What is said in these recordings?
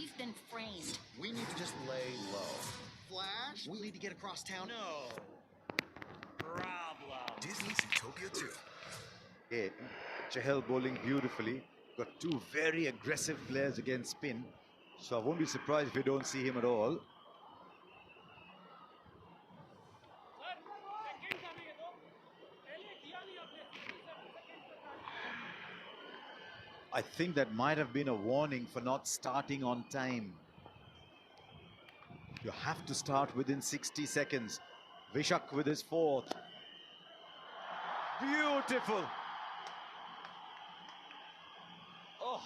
He's been framed. We need to just lay low. Flash, we need to get across town. No problem. Disney's Zootopia 2. Yeah, Chahal bowling beautifully. Got two very aggressive players against spin. So I won't be surprised if we don't see him at all. I think that might have been a warning for not starting on time. You have to start within 60 seconds. Vishak with his fourth. Beautiful. Oh.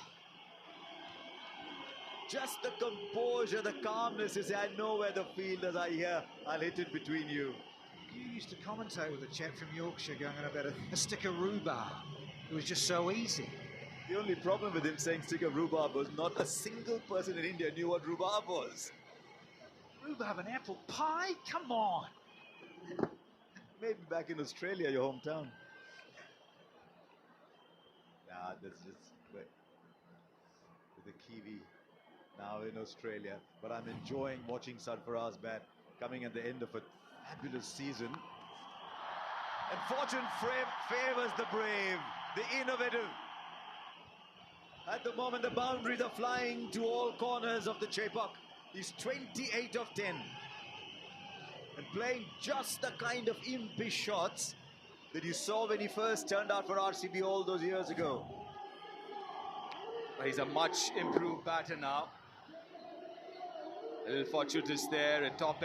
Just the composure, the calmness. You say, I know where the fielders are here. I'll hit it between you. You used to commentate with a chap from Yorkshire going on about a stick of rhubarb. It was just so easy. The only problem with him saying stick of rhubarb was not a single person in India knew what rhubarb was. Rhubarb and apple pie? Come on. Maybe back in Australia, your hometown. Nah, that's just with the Kiwi now in Australia. But I'm enjoying watching Sarfaraz bat coming at the end of a fabulous season. And fortune favors the brave, the innovative. At the moment, the boundaries are flying to all corners of the Chepak. He's 28 of 10. And playing just the kind of impish shots that you saw when he first turned out for RCB all those years ago. He's a much improved batter now. A little fortuitous there, a top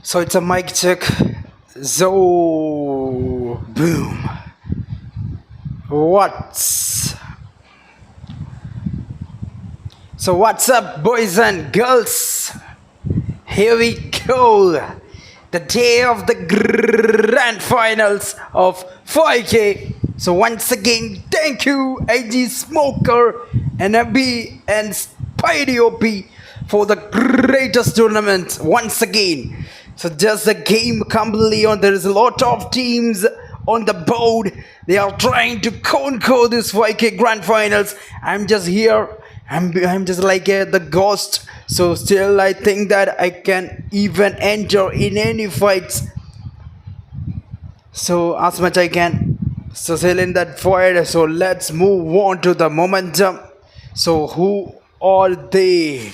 So it's a mic check. So boom. What's up, boys and girls? Here we go. The day of the grand finals of 5K. So once again, thank you, IG Smoker, NB and Spidey OP for the greatest tournament once again. So just a game completely on. There is a lot of teams on the board. They are trying to conquer this 5K grand finals. I'm just here. I'm just like the ghost. So still I think that I can even enter in any fights. So as much I can. So still in that fight. So let's move on to the momentum. So who are they?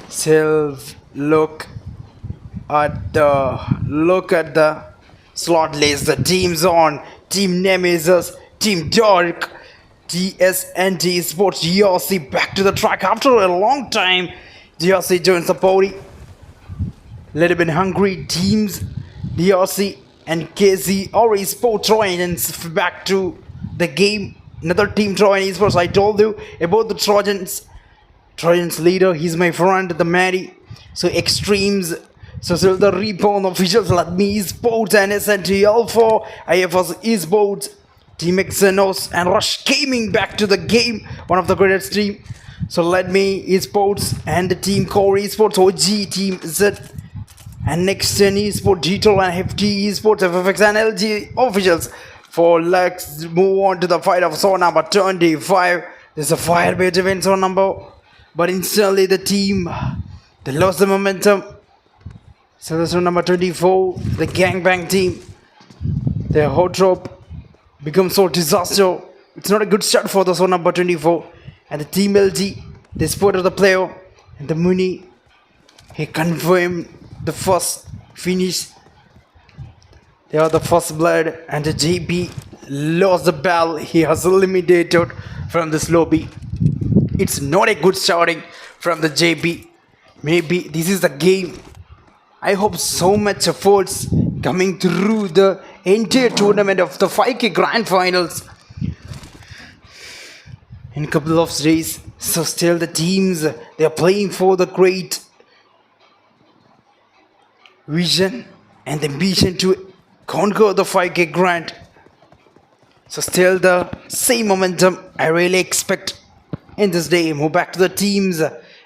Still look at the slot list. The teams on Team Nemesis, Team Dark, TSNT Sports, GRC back to the track after a long time. GRC joins the party. Little bit hungry teams, DRC and KZ already Sport Trojans back to the game. Another team Trojan Esports. I told you about the Trojans. Trojans leader, he's my friend, the Matty. So extremes. So still the Reborn officials like me Esports and SNT Alpha, IFS Esports, Team Xenos and Rush Gaming back to the game. One of the greatest team. So let me Esports and the Team Core Esports, OG Team Z and Next Gen Esports, G-Troll and FT Esports, FFX and LG officials. For let's move on to the fight of zone number 25. There's a firebait event zone number, but instantly the team they lost the momentum. So that's zone number 24, the gangbang team. Their hot drop becomes so disaster. It's not a good start for the zone number 24. And the team LG, they spotted the player. And the Muni, he confirmed the first finish. They are the first blood. And the JP lost the ball. He has eliminated from this lobby. It's not a good starting from the JP. Maybe this is the game. I hope so much efforts coming through the entire tournament of the 5K grand finals in a couple of days. So still the teams, they are playing for the great vision and the ambition to conquer the 5K grand. So still the same momentum I really expect in this day. Move back to the teams.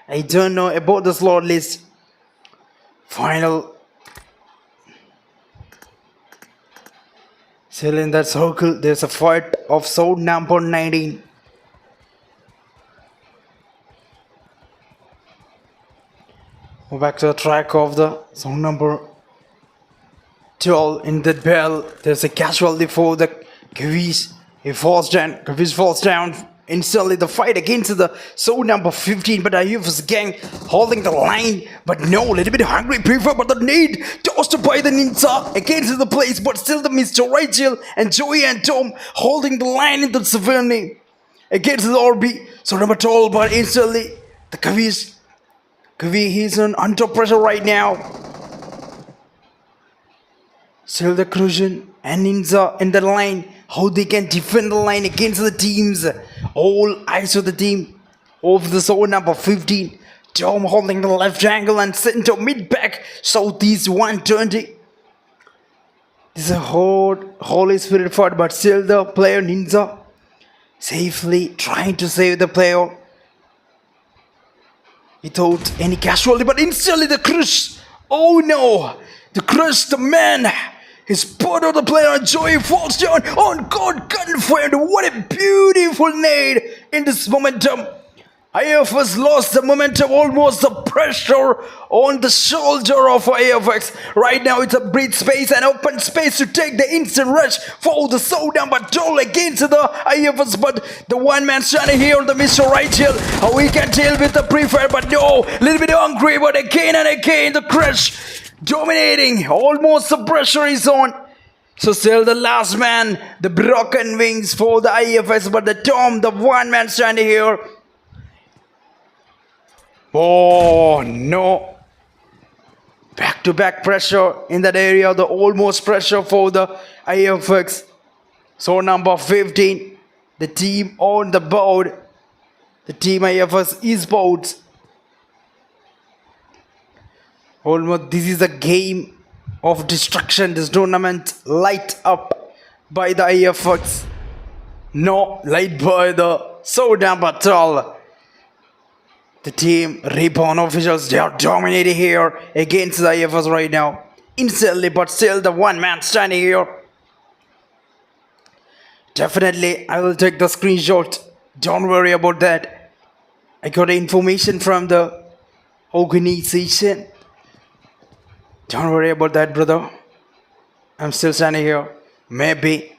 I don't know about the slot list. Final. Still in that circle, there's a fight of zone number 19. Go back to the track of the zone number 12. In the bell, there's a casualty for the Kavish. He falls down. Kavish falls down. Instantly the fight against the zone number 15, but IF's gang holding the line, but no, a little bit hungry prefer, but the need tossed by the Ninja against the place, but still the Mr. Rachel and Joey and Tom holding the line in the Savannah against the RB. So number 12, but instantly the Kavi, he's under pressure right now. Still the Crucian and Ninja in the line. How they can defend the line against the teams. All eyes of the team of the zone number 15. Tom holding the left angle and center mid back. Southeast 120. This is a Holy Spirit fight, but still the player Ninja safely trying to save the player without any casualty. But instantly the crush. Oh no! The crush, the man. His spot on the player, Joey falls down on God confirmed. What a beautiful nade in this momentum. IFX lost the momentum, almost the pressure on the shoulder of IFX. Right now it's a breathe space and open space to take the instant rush for the zone number 12 against the IFX. But the one man standing here, the Mr. Rachel, how he can deal with the pre-fire, but no, a little bit hungry, but again and again the crush. Dominating, almost the pressure is on. So still the last man, the broken wings for the IFS, but the Tom, the one man standing here. Oh no. Back-to-back pressure in that area, the almost pressure for the IFX. So number 15, the team on the board, the team IFX Esports. Almost this is a game of destruction. This tournament light up by the IFX. No light by the Soda Battle. The team Reborn officials, they are dominating here against the IFS right now. Instantly, but still the one man standing here. Definitely, I will take the screenshot. Don't worry about that. I got information from the organization. Don't worry about that, brother. I'm still standing here. Maybe.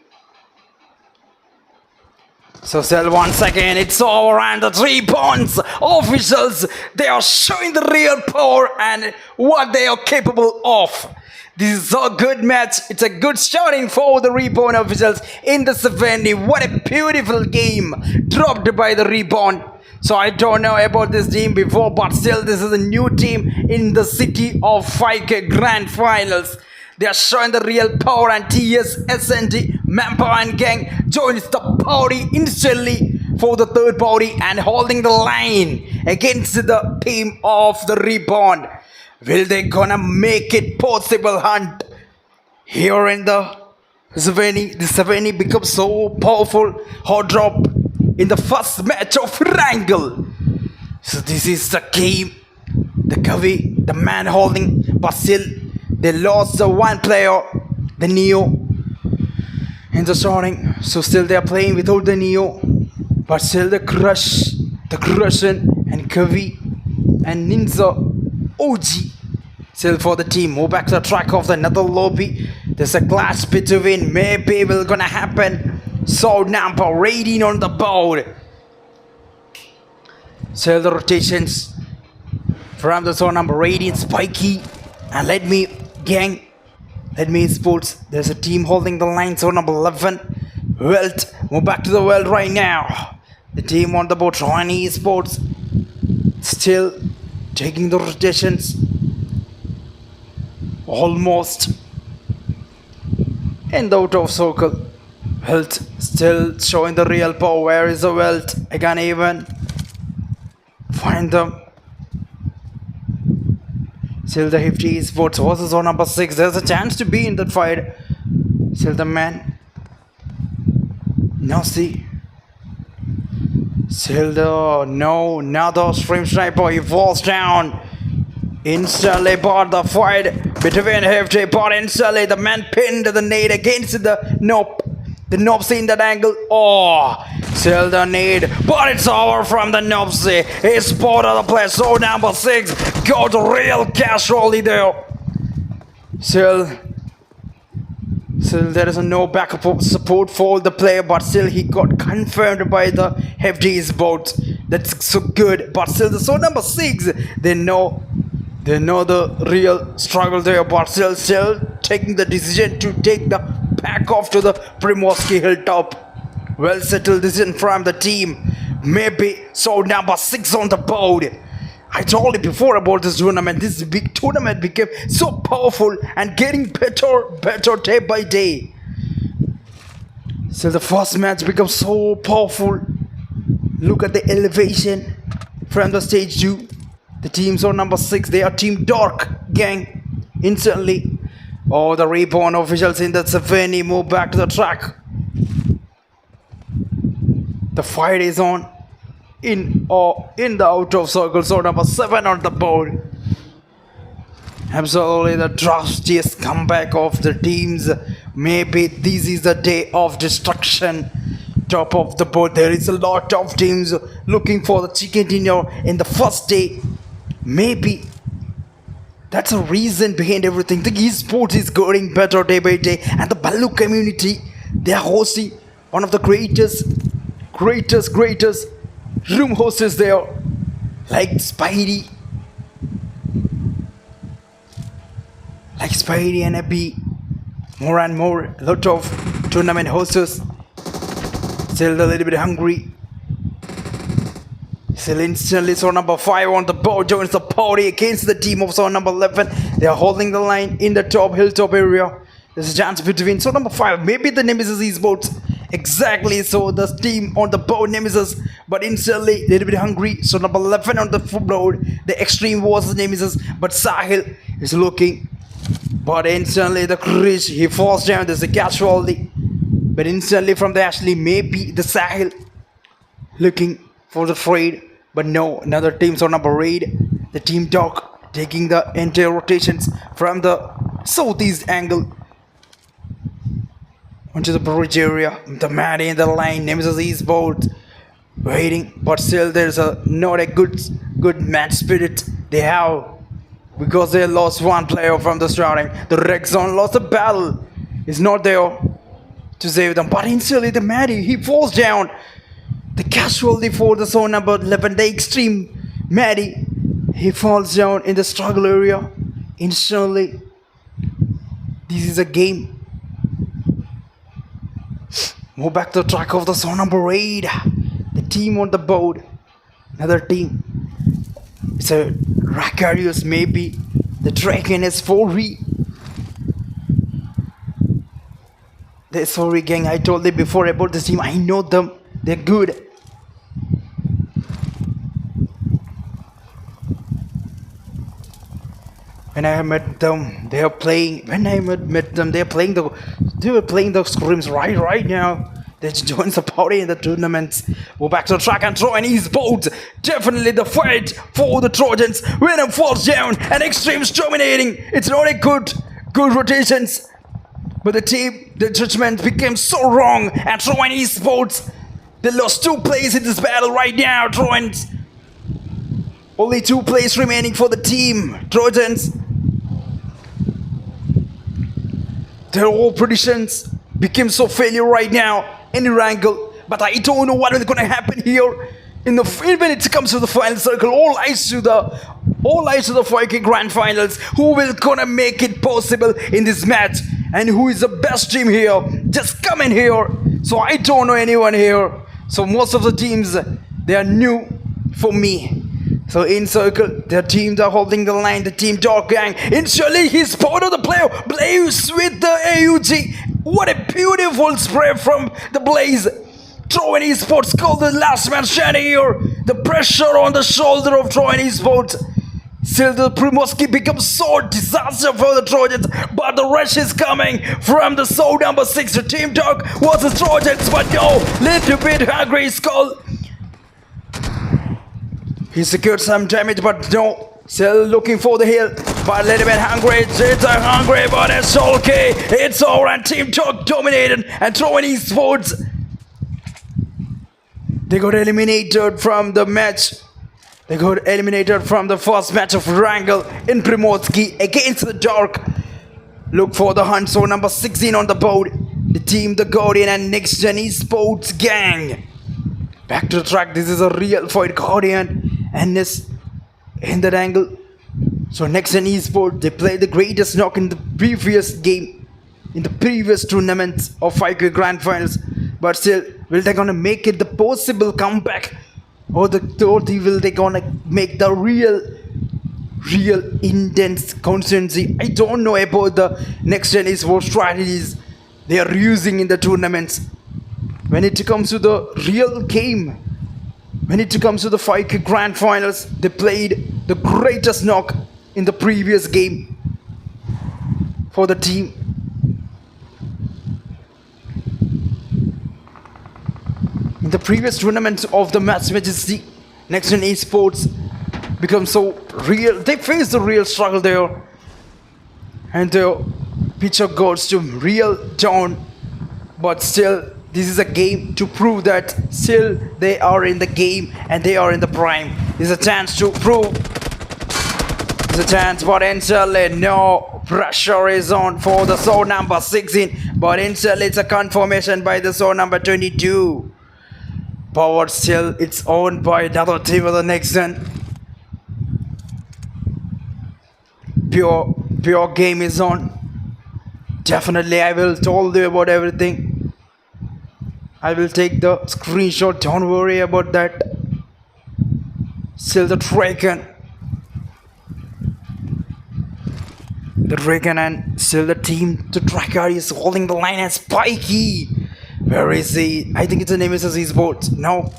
So still 1 second, it's over and the 3 points. Officials, they are showing the real power and what they are capable of. This is a good match. It's a good starting for the Reborn officials in the 70. What a beautiful game dropped by the Reborn. So I don't know about this team before, but still this is a new team in the city of 5K Grand Finals. They are showing the real power and TS, SND, Manpower and Gang joins the party instantly for the third party and holding the line against the team of the Reborn. Will they gonna make it possible, Hunt? Here in the Savani, the Savani becomes so powerful. Hot drop in the first match of Wrangle. So this is the game. The Kavi, the man holding, but still they lost the one player, the Neo, in the starting. So still they are playing without the Neo, but still the Crush, the Crushen and Kavi and Ninja OG still for the team. Move back to the track of another lobby. There's a clash between. Maybe will gonna happen. So number 18 on the board. Still the rotations from the zone number 18, Spiky and Let Me Gang, Let Me Sports. There's a team holding the line, zone number 11. Welt, move back to the world right now. The team on the board, Ronnie Sports, still taking the rotations. Almost in the out of circle. Welt still showing the real power. Where is the Welt? I can't even find them. Still the Hefty Sports versus zone number 6. There's a chance to be in that fight. Still the man. Nasty. Still the no, another stream sniper. He falls down. Instantly bought the fight between Hefty, but instantly the man pinned the nade against the nope. The Nopsy in that angle. Oh, still the need, but it's over from the Nopsy. He spotted the play. So number 6 got the real casualty there. Still there is no backup support for the player, but still he got confirmed by the Hefty's boat. That's so good. But still, the so number 6, they know the real struggle there, but still taking the decision to take the pack off to the Primorsky hilltop. Well settled decision from the team. Maybe so number 6 on the board. I told you before about this tournament. This big tournament became so powerful and getting better day by day. So the first match becomes so powerful. Look at the elevation from the stage 2. The teams on number 6, they are Team Dark Gang. Instantly. Oh, the Reborn officials in the Savani move back to the track. The fight is on. In the out of circle. So number 7 on the board. Absolutely the drastiest comeback of the teams. Maybe this is the day of destruction. Top of the board. There is a lot of teams looking for the chicken dinner in the first day. Maybe that's a reason behind everything. The esports is getting better day by day, and the Balu community, they are hosting one of the greatest room hosts there, like Spidey and Abby. More and more, a lot of tournament hosts. Still a little bit hungry. Still instantly, so number 5 on the board joins the party against the team of so number 11. They are holding the line in the top hilltop area. There's a chance between. So number 5, maybe the Nemesis Esports. Exactly. So the team on the board Nemesis, but instantly a little bit hungry. So number 11 on the board, the Extreme was the Nemesis, but Sahil is looking. But instantly the Krish, he falls down. There's a casualty. But instantly from the Ashley, maybe the Sahil looking for the trade. But no, another team. So number 8, the Team Dog taking the entire rotations from the southeast angle onto the bridge area. The Maddie in the line, Nemesis Esports waiting, but still there's not a good match spirit they have, because they lost one player from the starting. The Rexon lost the battle, is not there to save them, but instantly the Maddie, he falls down. The casualty for the zone number 11, the Extreme Maddie, he falls down in the struggle area instantly. This is a game. Move back to the track of the zone number 8. The team on the board. Another team. It's a Racarius, maybe. The Draken S4V. The S4V gang, I told you before about this team. I know them. They're good. When I met them, they are playing. When I met them, they were playing the scrims right now. They joined the party in the tournaments. Go back to the track and Trojan Esports. Definitely the fight for the Trojans. Venom falls down and Extreme's dominating. It's not a good rotations. But the judgment became so wrong. And Trojan Esports, they lost 2 plays in this battle right now. Trojans. Only 2 plays remaining for the team. Trojans. Their whole predictions became so failure right now. Any wrangle, but I don't know what is going to happen here. When it comes to the final circle, all eyes to the 5K Grand Finals. Who will gonna make it possible in this match, and who is the best team here? Just come in here. So I don't know anyone here. So most of the teams, they are new for me. So in circle, their teams are holding the line. The Team Dog Gang. Initially, he's part of the player. Blaze with the AUG. What a beautiful spray from the Blaze. Trojan Esports called the last man standing here. The pressure on the shoulder of Trojan Esports. Still, the Primoski becomes so disaster for the Trojans. But the rush is coming from the zone number 6. The Team Dog was the Trojans, but no, little bit hungry skull. He secured some damage, but no. Still looking for the hill, but a little bit hungry. It's a hungry, but it's okay. It's all right. Team Dog dominated, and Trojan Esports, they got eliminated from the match. They got eliminated from the first match of Wrangle in Primorski against the Dark. Look for the hunt. So number 16 on the board. The team, the Guardian and Next Gen Esports Gang. Back to the track. This is a real fight. Guardian and this in that angle. So Next Gen Esports, they played the greatest knock in the previous game, in the previous tournaments of 5K Grand Finals. But still, will they gonna make it the possible comeback? Or will they gonna make the real intense consistency? I don't know about the Next Gen Esports strategies they are using in the tournaments. When it comes to the real game, when it comes to the 5K Grand Finals, they played the greatest knock in the previous game for the team. In the previous tournament of the Match Majesty, Next Gen Esports become so real. They face the real struggle there. And the picture goes to real down. But still, this is a game to prove that still they are in the game and they are in the prime. There's a chance to prove. There's a chance, but instantly no pressure is on for the zone number 16. But instantly it's a confirmation by the zone number 22. Power still, it's owned by another team of the Next Gen. Pure game is on. Definitely I will tell you about everything. I will take the screenshot, don't worry about that. Still the Draken. The Dragon and still the team. The Tracker is holding the line and Spiky. Where is he? I think it's the Nemesis Esports. No.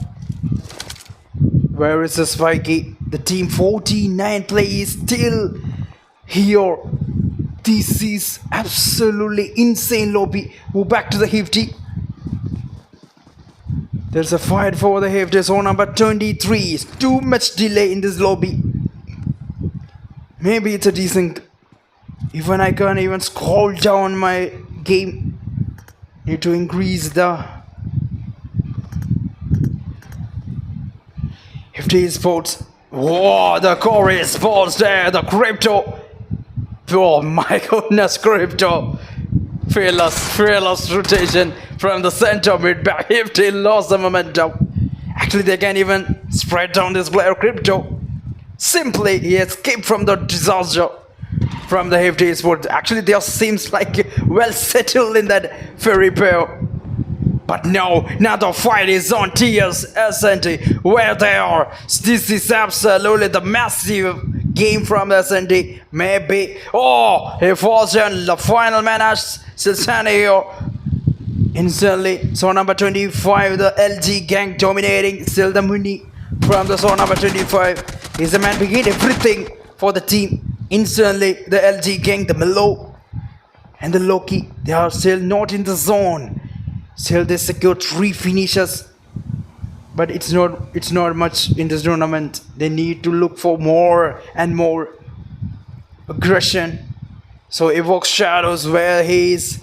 Where is the Spiky? The team 49 play is still here. This is absolutely insane lobby. Move back to the Hefty. There's a fight for the Hefty. So number 23 is too much delay in this lobby. Maybe it's a decent. Even I can't even scroll down my game. Need to increase the Hefty Sports. Whoa, the core sports there, the crypto. Oh my goodness, crypto. Fearless rotation from the center mid back. Hefty lost the momentum. Actually, they can even spread down this player crypto. Simply, he escaped from the disaster from the Hefty Sports. Actually, they seems like well settled in that ferry pair. But no, now the fight is on TS SNT, where they are. This is absolutely the massive game from SNT. Maybe. Oh, he falls in the final man as Silsani here. Instantly, so number 25, the LG gang dominating. Still the Muni from the zone number 25. He's the man behind everything for the team. Instantly, the LG gang, the Melo, and the Loki, they are still not in the zone. Still they secure 3 finishes, but it's not much in this tournament. They need to look for more and more aggression. So evoke shadows where he is.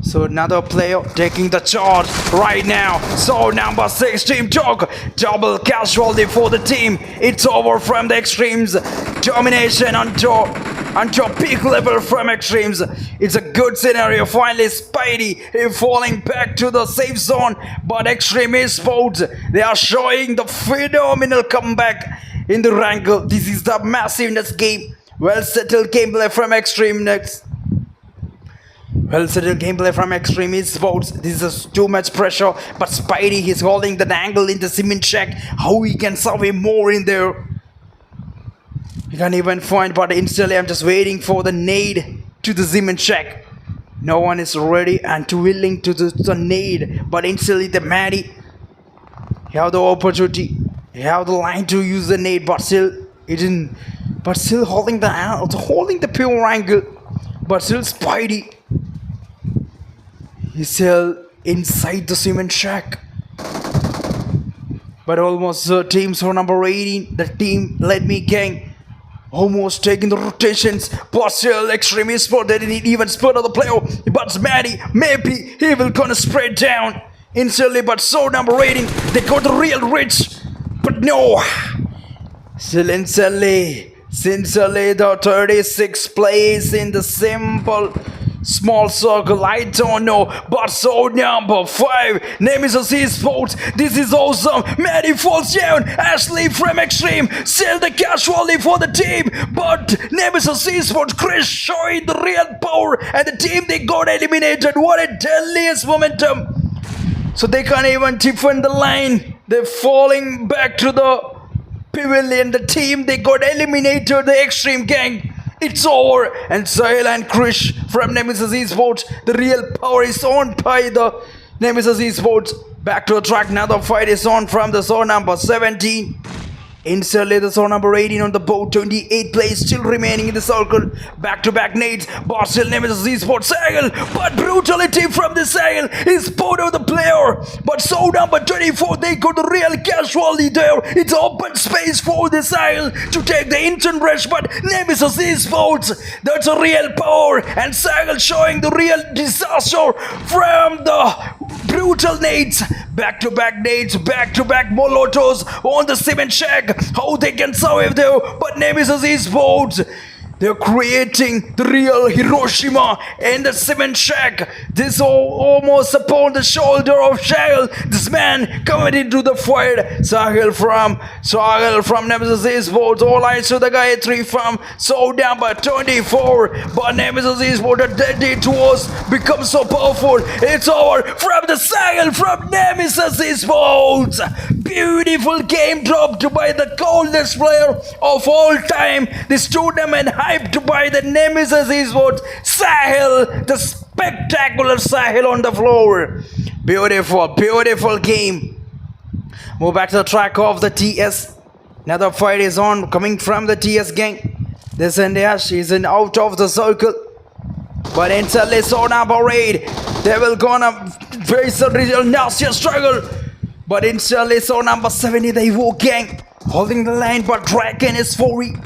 So another player taking the charge right now. So number 6 team Dog, double casualty for the team. It's over from the extremes. Domination until peak level from extremes. It's a good scenario. Finally Spidey falling back to the safe zone, but Extreme Esports, they are showing the phenomenal comeback in the wrangle. This is the massiveness game. Well settled gameplay from Extreme next. Well settled gameplay from Extreme Esports. This is too much pressure, but Spidey is holding the angle in the cement shack. How he can survive more in there? You can't even find, but instantly I'm just waiting for the nade to the cement shack. No one is ready and too willing to the nade, but instantly the Maddie, you have the opportunity, you have the line to use the nade, but still it didn't. But still holding the pure angle, but still Spidey. He's still inside the cement shack. But almost team so number 18, the team Let Me Gang, almost taking the rotations. But still Extreme Esports, they didn't even split on the player. But Maddie, maybe he will gonna spread down instantly. But so number 18, they got the real rich. But no, still instantly the 36th place in the simple small circle, I don't know, but so number 5, Nemesis Esports, this is awesome. Maddie falls down, Ashley from Extreme, still the casualty for the team, but Nemesis Esports, Chris showing the real power, and the team, they got eliminated. What a deadliest momentum. So they can't even defend the line, they're falling back to the pavilion. The team, they got eliminated, the Extreme gang. It's over, and Sahil and Krish from Nemesis Esports, the real power is on by the Nemesis Esports. Back to the track, now the fight is on from the zone number 17. Instantly the zone number 18 on the board, 28 players still remaining in the circle. Back-to-back nades, but still Nemesis Esports, Sahil, but brutality from the Sahil is put of the player. But so number 24, they got the real casualty there. It's open space for the Sahil to take the instant rush, but Nemesis Esports, that's a real power, and Sahil showing the real disaster from the brutal nades. Back-to-back nades, back-to-back molotovs on the cement shack. How they can survive there, but Nemesis Esports, they're creating the real Hiroshima in the cement shack. This almost upon the shoulder of Sahil. This man coming into the fight. Sahil from Nemesis Esports. All eyes to the guy 3 from so number 24. But Nemesis Esports, the deadly towards becomes so powerful. It's over from the Sahil from Nemesis Esports. beautiful game dropped by the coldest player of all time. This tournament hyped by the Nemesis Esports, Sahil, the spectacular Sahil on the floor. Beautiful, beautiful game. Move back to the track of the TS. Another fight is on, coming from the TS gang. This India, she's in out of the circle. But instantly Sona Parade, they will gonna face a real nasty struggle. But instantly so number 70, the Evo gang, holding the line, but Dragon is free.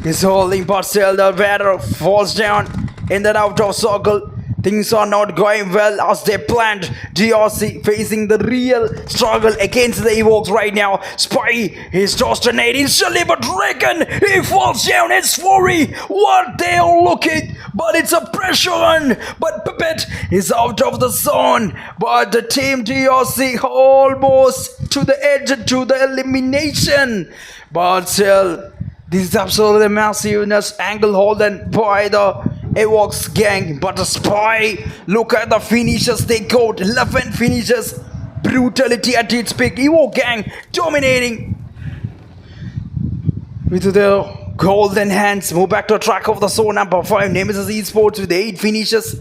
He's holding, but still the batter falls down in that out of circle. Things are not going well as they planned. DRC facing the real struggle against the Evox right now. Spy is tossed a nade instantly, but Dragon, he falls down. It's Fury. What they are looking, but it's a pressure run. But Puppet is out of the zone. But the team DRC almost to the edge to the elimination. But still, this is absolutely massiveness angle holding by the Evox gang, but the Spy, look at the finishes they got, 11 finishes, brutality at its peak. Evo gang dominating with their golden hands. Move back to the track of the zone number 5, Nemesis Esports with 8 finishes.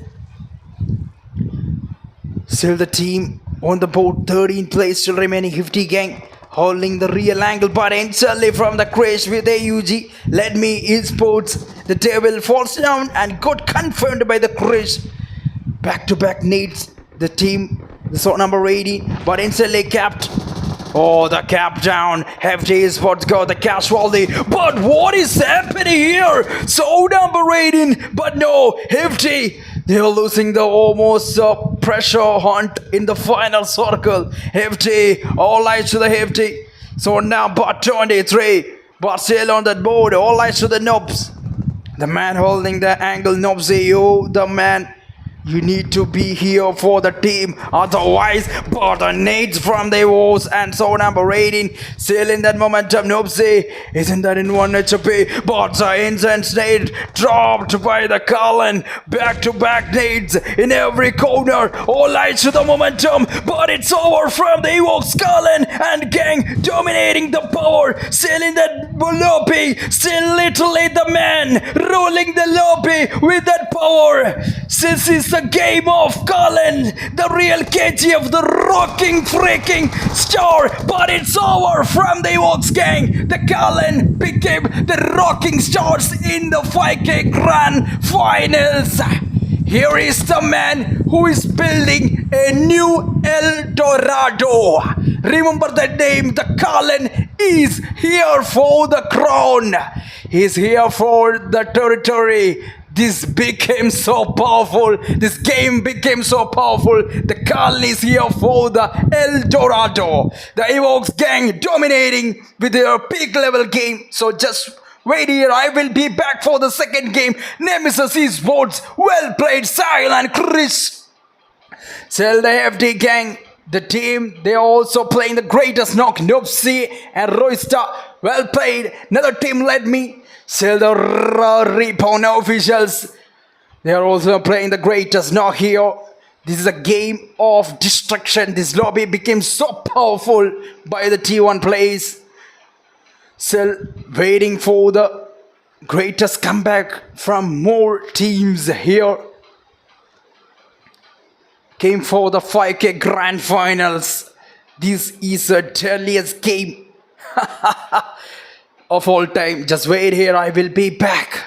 Still the team on the board, 13th place, still remaining 50 gang. Holding the real angle, but instantly from the crash with AUG, Let Me Esports, the table falls down and got confirmed by the crash. Back-to-back nades, the team, the sort number 18, but instantly capped. Oh, the cap down. Hefty Esports got the casualty. But what is happening here? So number 18, but no, Hefty. They're losing the almost pressure hunt in the final circle. Hefty, all eyes to the Hefty. So number 23, but still on that board, all eyes to the Nobs. The man holding the angle, Nobsy, you, the man. You need to be here for the team, otherwise, but the nades from the walls and so number 18, still in that momentum. Nopsy isn't that in 1 HP, but the incense nade dropped by the Cullen. Back-to-back nades in every corner, all lights to the momentum, but it's over from the Evox. Cullen and gang dominating the power, still in that lobby, still literally the man rolling the lobby with that power. This is the game of Cullen, the real KGF, the rocking freaking star, but it's over from the Evox gang. The Cullen became the rocking stars in the 5K Grand Finals. Here is the man who is building a new El Dorado. Remember that name, the Cullen is here for the crown. He's here for the territory. This became so powerful. This game became so powerful. The Cullen is here for the El Dorado. The Evox gang dominating with their peak level game. So just wait here. I will be back for the second game. Nemesis Esports. Well played, Sahil and Chris. Still the FD gang. The team, they are also playing the greatest knock. Nopsy and Royster. Well played. Another team led me. Still the Repo officials. They are also playing the greatest knock here. This is a game of destruction. This lobby became so powerful by the T1 plays. Still waiting for the greatest comeback from more teams here. Came for the 5K Grand Finals. This is the deadliest game of all time. Just wait here. I will be back.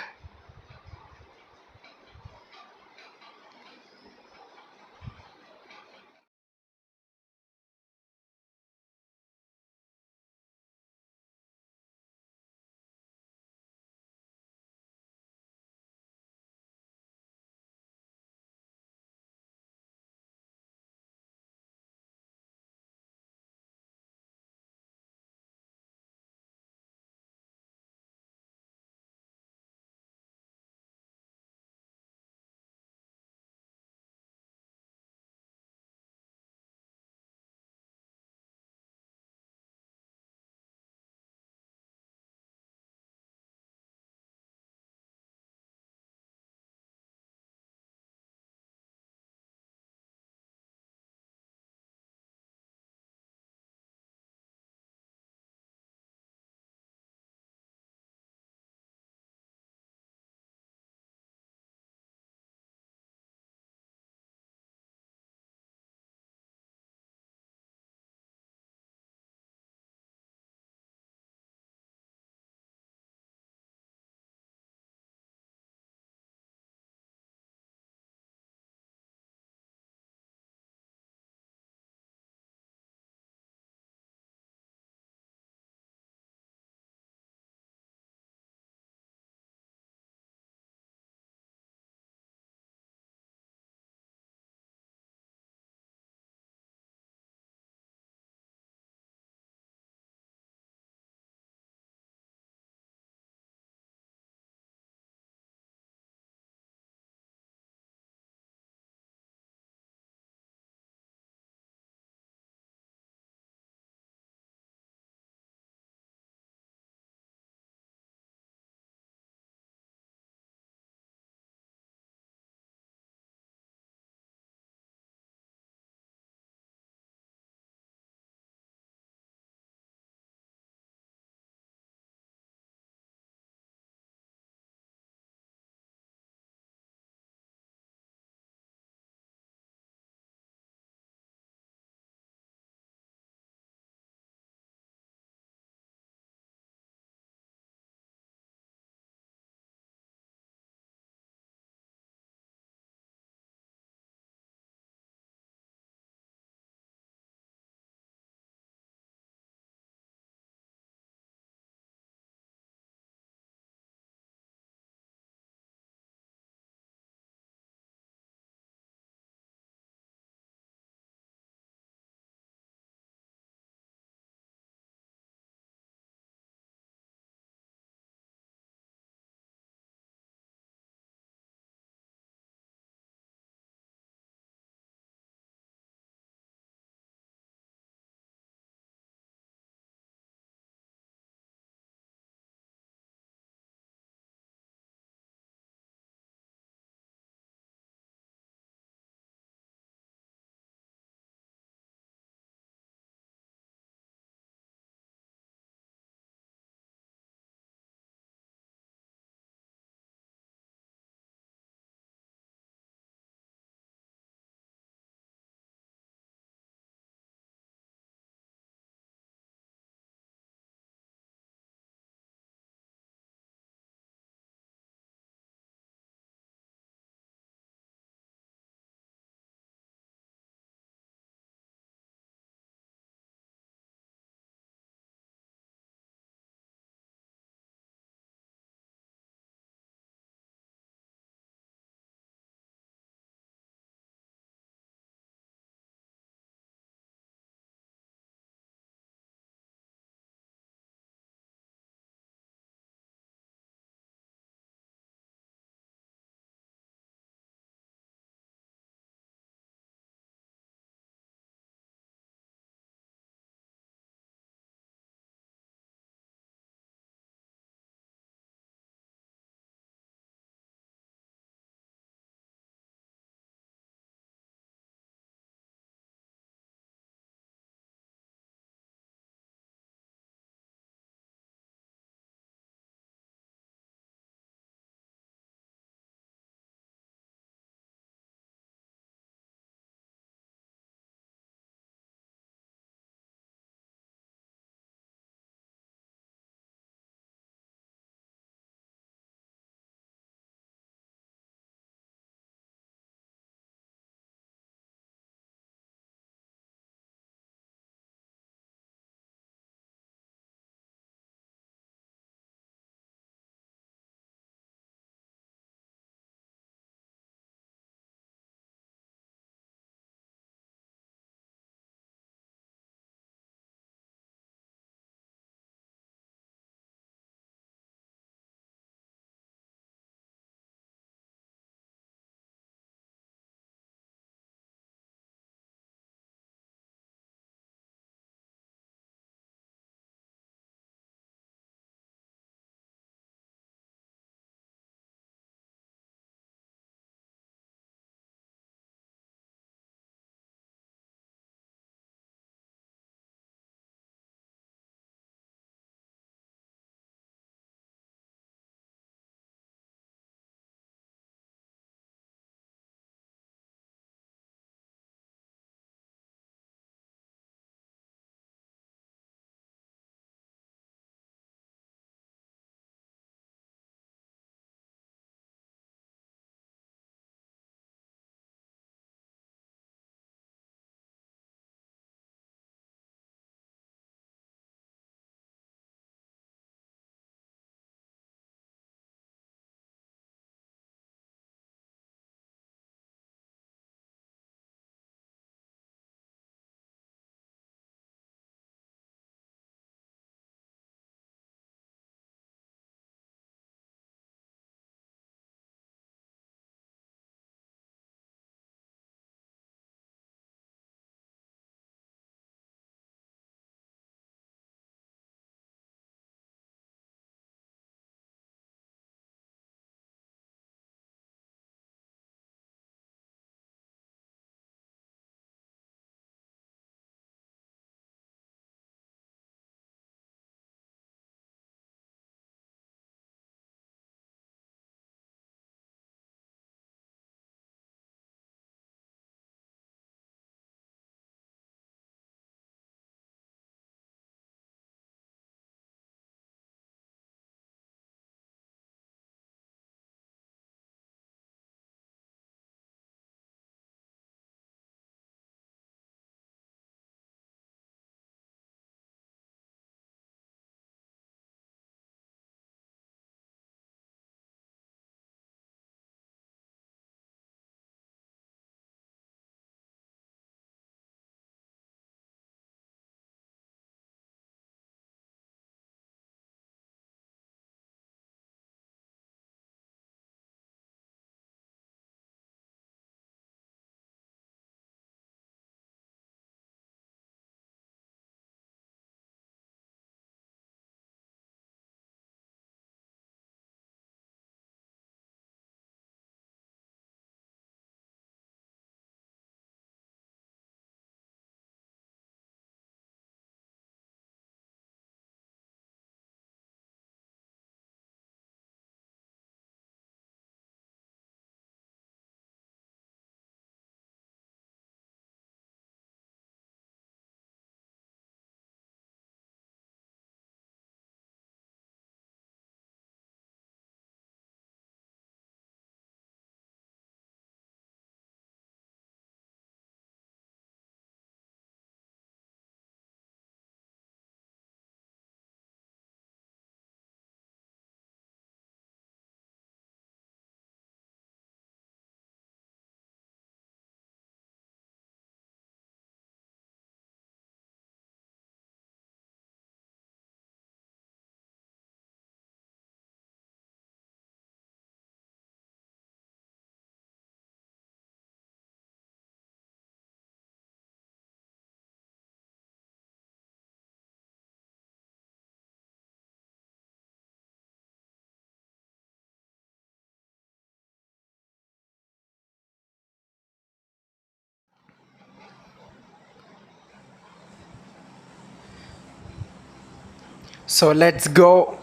So let's go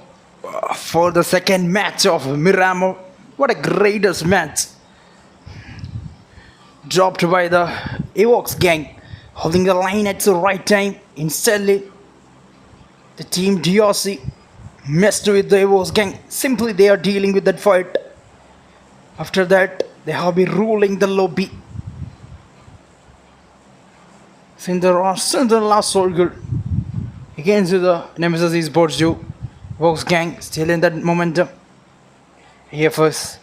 for the second match of Miramar. What a greatest match. Dropped by the Evox gang, holding the line at the right time. Instantly, the team DRC messed with the Evox gang. Simply they are dealing with that fight. After that, they have been ruling the lobby. Since the last circle against the Nemesis Esports Jew, Vox gang still in that momentum. Here first,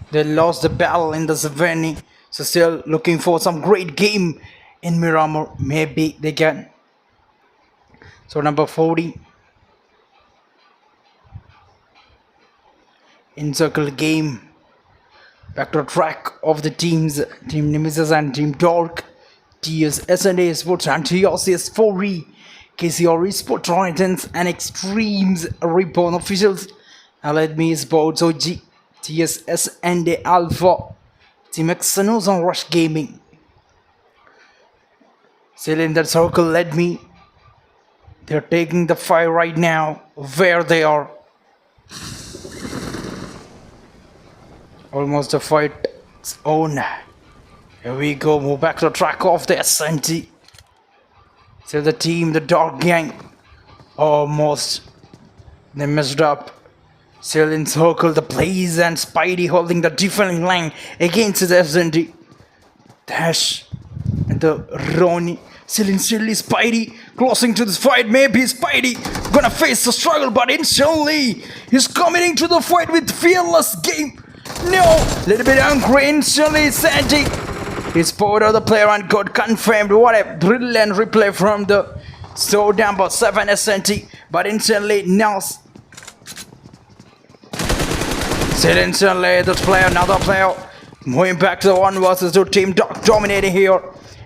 they lost the battle in the Savannah, so still looking for some great game in Miramar. Maybe they can. So number 40, encircle game. Back to track of the teams, Team Nemesis and Team Dark, TS SNA Sports and TRCS 4E, KCR Sport Titans and Extremes Reborn officials, LME Sports OG, TS SNA Alpha, Team Exynos and Rush Gaming. Still in that circle, let me. They're taking the fight right now, where they are. Almost the fight's on. Here we go, move back to the track of the SNT. So the team, the Dark Gang, almost they messed up. Still in circle, the Blaze and Spidey holding the defending line against the SNT. Dash and the Ronnie. Still Spidey closing to this fight. Maybe Spidey gonna face the struggle, but instantly he's coming into the fight with fearless game. No, little bit angry. Instantly Sanji. He spotted the player and got confirmed. What a brilliant replay from the so number 7 SNT. But instantly now. Still instantly this player, another player. Moving back to the 1 versus 2 team. Dark dominating here.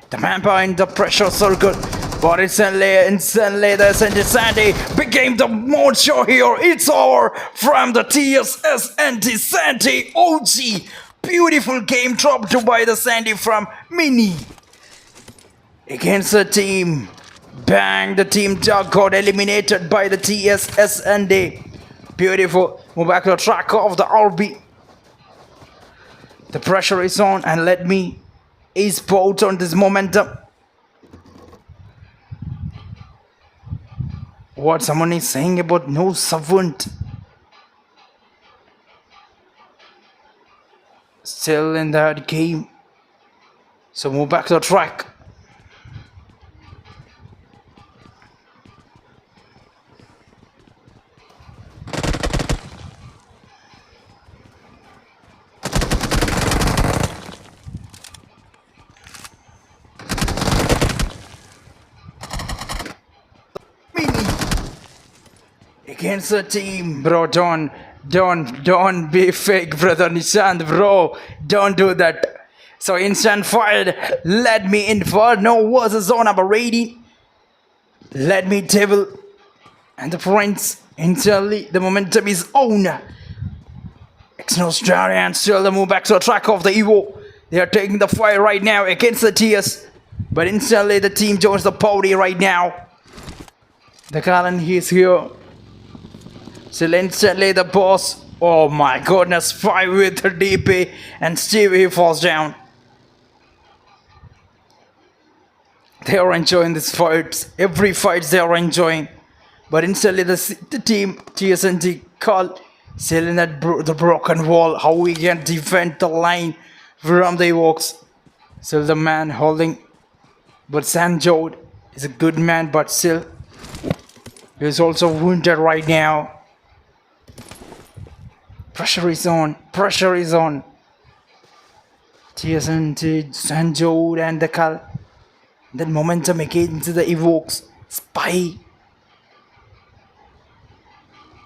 The Vampire in the pressure circle. But instantly the SNT Sandy became the monster here. It's over from the TS SNT Sandy OG. Beautiful game dropped by the Sandy from Mini. Against the team. Bang, the team Dark got eliminated by the TS SND. Beautiful. Move back to the track of the RB. The pressure is on and let me esports on this momentum. What someone is saying about no servant. Still in that game. So move back to the track. Against the team, bro. Don't be fake, brother Nishant, bro. Don't do that. So instant fired. Let me Inferno versus zone number 18. Let me table. And the friends, instantly the momentum is on. Exynos still the move back to the track of the Evo. They are taking the fight right now against the TS. But instantly the team joins the party right now. The Kalan, he is here. Still instantly the boss. Oh my goodness, 5 with the DP and Stevie falls down. They are enjoying this fight. Every fight they are enjoying. But instantly the team TSNT call still in that the broken wall. How we can defend the line from the Evox. Still the man holding. But Sanjod is a good man, but still he is also wounded right now. Pressure is on. Pressure is on. TSNT, Sanjod and the Kal. Then momentum against the Evokes. Spy.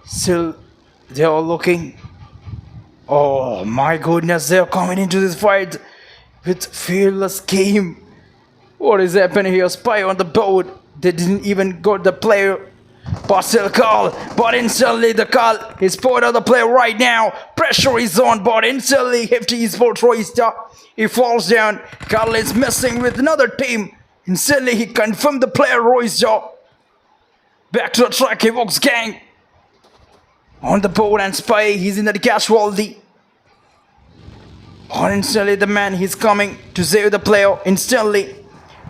Still, they are looking. Oh my goodness, they are coming into this fight with fearless game. What is happening here? Spy on the board. They didn't even got the player. But still call. But instantly the call is spotted the player right now. Pressure is on. But instantly Hefty Esports Royster. He falls down. Carl is messing with another team. Instantly he confirmed the player Royster. Back to the track, Evox gang. On the board and Spy, he's in the casualty. Or instantly the man, he's coming to save the player instantly.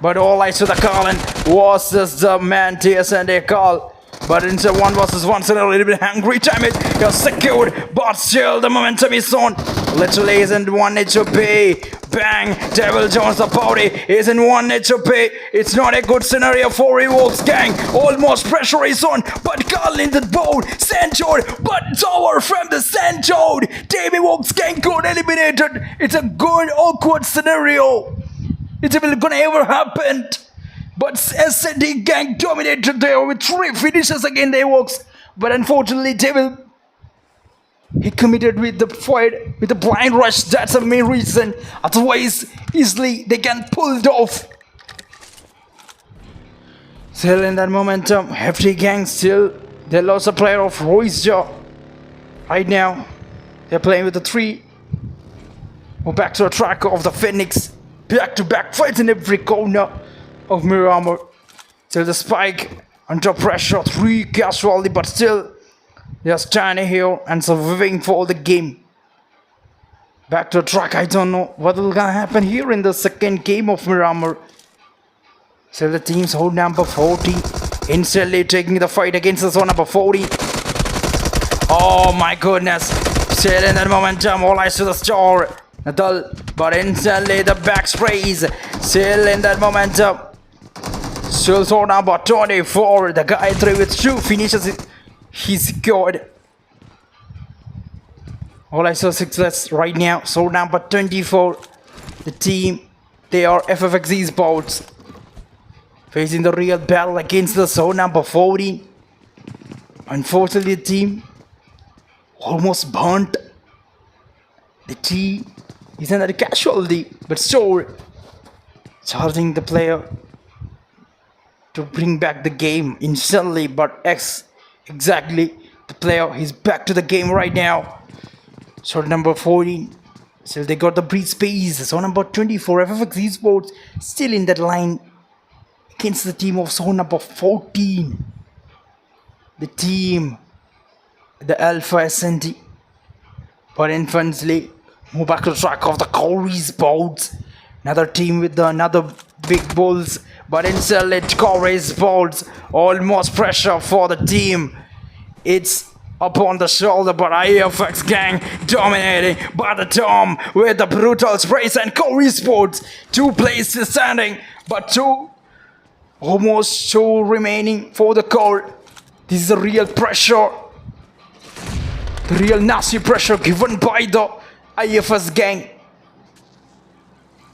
But all eyes to the call and was just the man TSN a call. But into 1 versus 1, so a little bit hungry damage. You're secured, but still the momentum is on. Literally is in 1 HP. Bang! Devil Jones the party is in 1 HP. It's not a good scenario for Evox gang. Almost pressure is on, but Carl in the board. Sanjord, but it's over from the Sanjord. Team Evox gang got eliminated. It's a good awkward scenario. It's never gonna ever happen. But S&D gang dominated there with 3 finishes again they Evox. But unfortunately Devil, he committed with the fight with the blind rush. That's the main reason. Otherwise easily they can pull it off. Still in that momentum, hefty gang still. They lost a player of Roy's jaw. Right now they're playing with the 3. We're back to the track of the Phoenix. Back to back fights in every corner of Miramar. Till the Spike under pressure, 3 casualty, but still they are standing here and surviving for the game. Back to the track, I don't know what will gonna happen here in the second game of Miramar. So the teams hold number 40, instantly taking the fight against the zone number 40. Oh my goodness, still in that momentum, all eyes to the star. Natal, but instantly the back sprays, still in that momentum. Still zone number 24, the guy 3 with 2 finishes it. He's secured. All I saw 6 less right now. So number 24, the team, they are FFX's boats. Facing the real battle against the zone number 40. Unfortunately, the team almost burnt. The team is under casualty, but still charging the player to bring back the game instantly. But exactly the player, he's back to the game right now. So number 14, so they got the breathe space. So number 24, FFX Esports still in that line against the team of zone number 14. The team, the Alpha SND. But instantly move back to the track of the Corey's boats. Another team with another big bulls. But instantly Corey's boats. Almost pressure for the team. It's upon the shoulder, but IFX gang dominating by the Tom with the brutal sprays and Corey Sports. 2 places standing, but almost 2 remaining for the core. This is a real pressure. The real nasty pressure given by the IFS gang.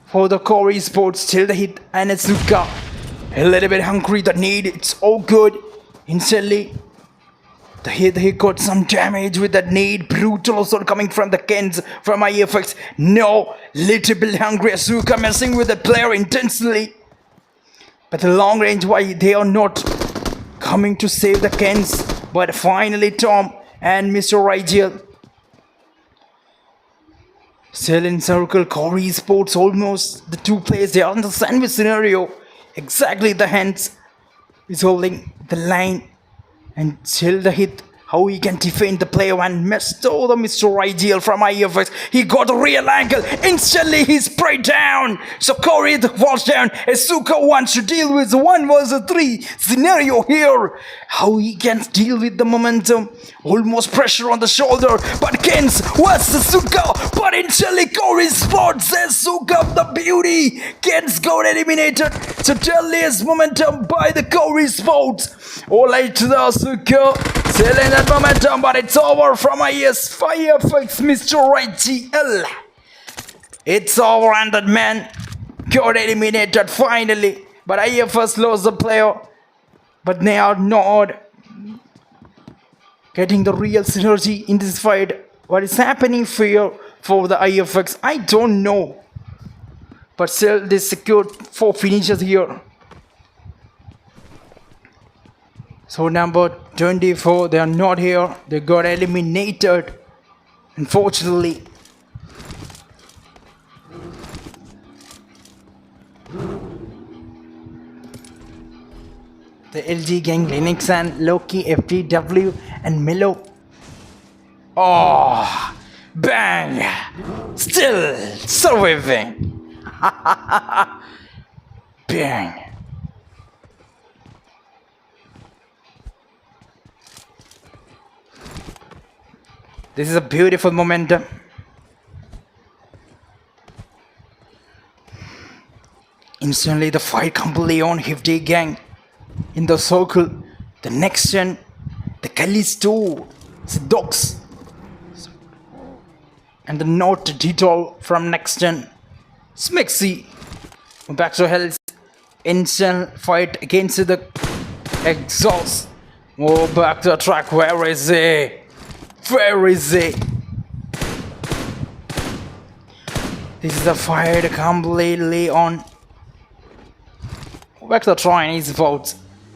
For the Corey Sports, still the hit and it's Luka. A little bit hungry, the need, it's all good. Instantly. The hit, he got some damage with that nade. Brutal also coming from the Kens from IFX. No, little bit hungry. Asuka messing with the player intensely. But the long range, why they are not coming to save the Kens. But finally Tom and Mr. Rigel. Still in circle, Corey Sports almost the 2 players. They are in the sandwich scenario. Exactly the hands is holding the line. And still the hit, how he can defend the player and messed over Mr. Rigel from IFX. He got a real angle. Instantly he sprayed down. So Corey falls down. Asuka wants to deal with 1 versus 3 scenario here. How he can deal with the momentum. Almost pressure on the shoulder. But Kens was Asuka. But instantly Corey spots Asuka the beauty. Kens got eliminated. So deadliest momentum by the Corey Sports. All right to the Asuka. Still in that momentum, but it's over from IFX Mr. Rigel. It's over and that man got eliminated finally. But IFS lost the player. But they are not getting the real synergy in this fight. What is happening here for the IFX? I don't know. But still they secured 4 finishes here. So number 24, they are not here. They got eliminated, unfortunately. The LG gang, Linux and Loki, FTW and Milo. Oh, bang! Still surviving. Bang. This is a beautiful momentum. Instantly the fight completely on Hefty gang in the circle. The next gen, the Callisto, the dogs, and the Not Detour from next gen. Smixy back to hell's instant fight against the exhaust. Oh, back to the track. Where is he? Where is he? This is a fight completely on. Back to the Chinese votes.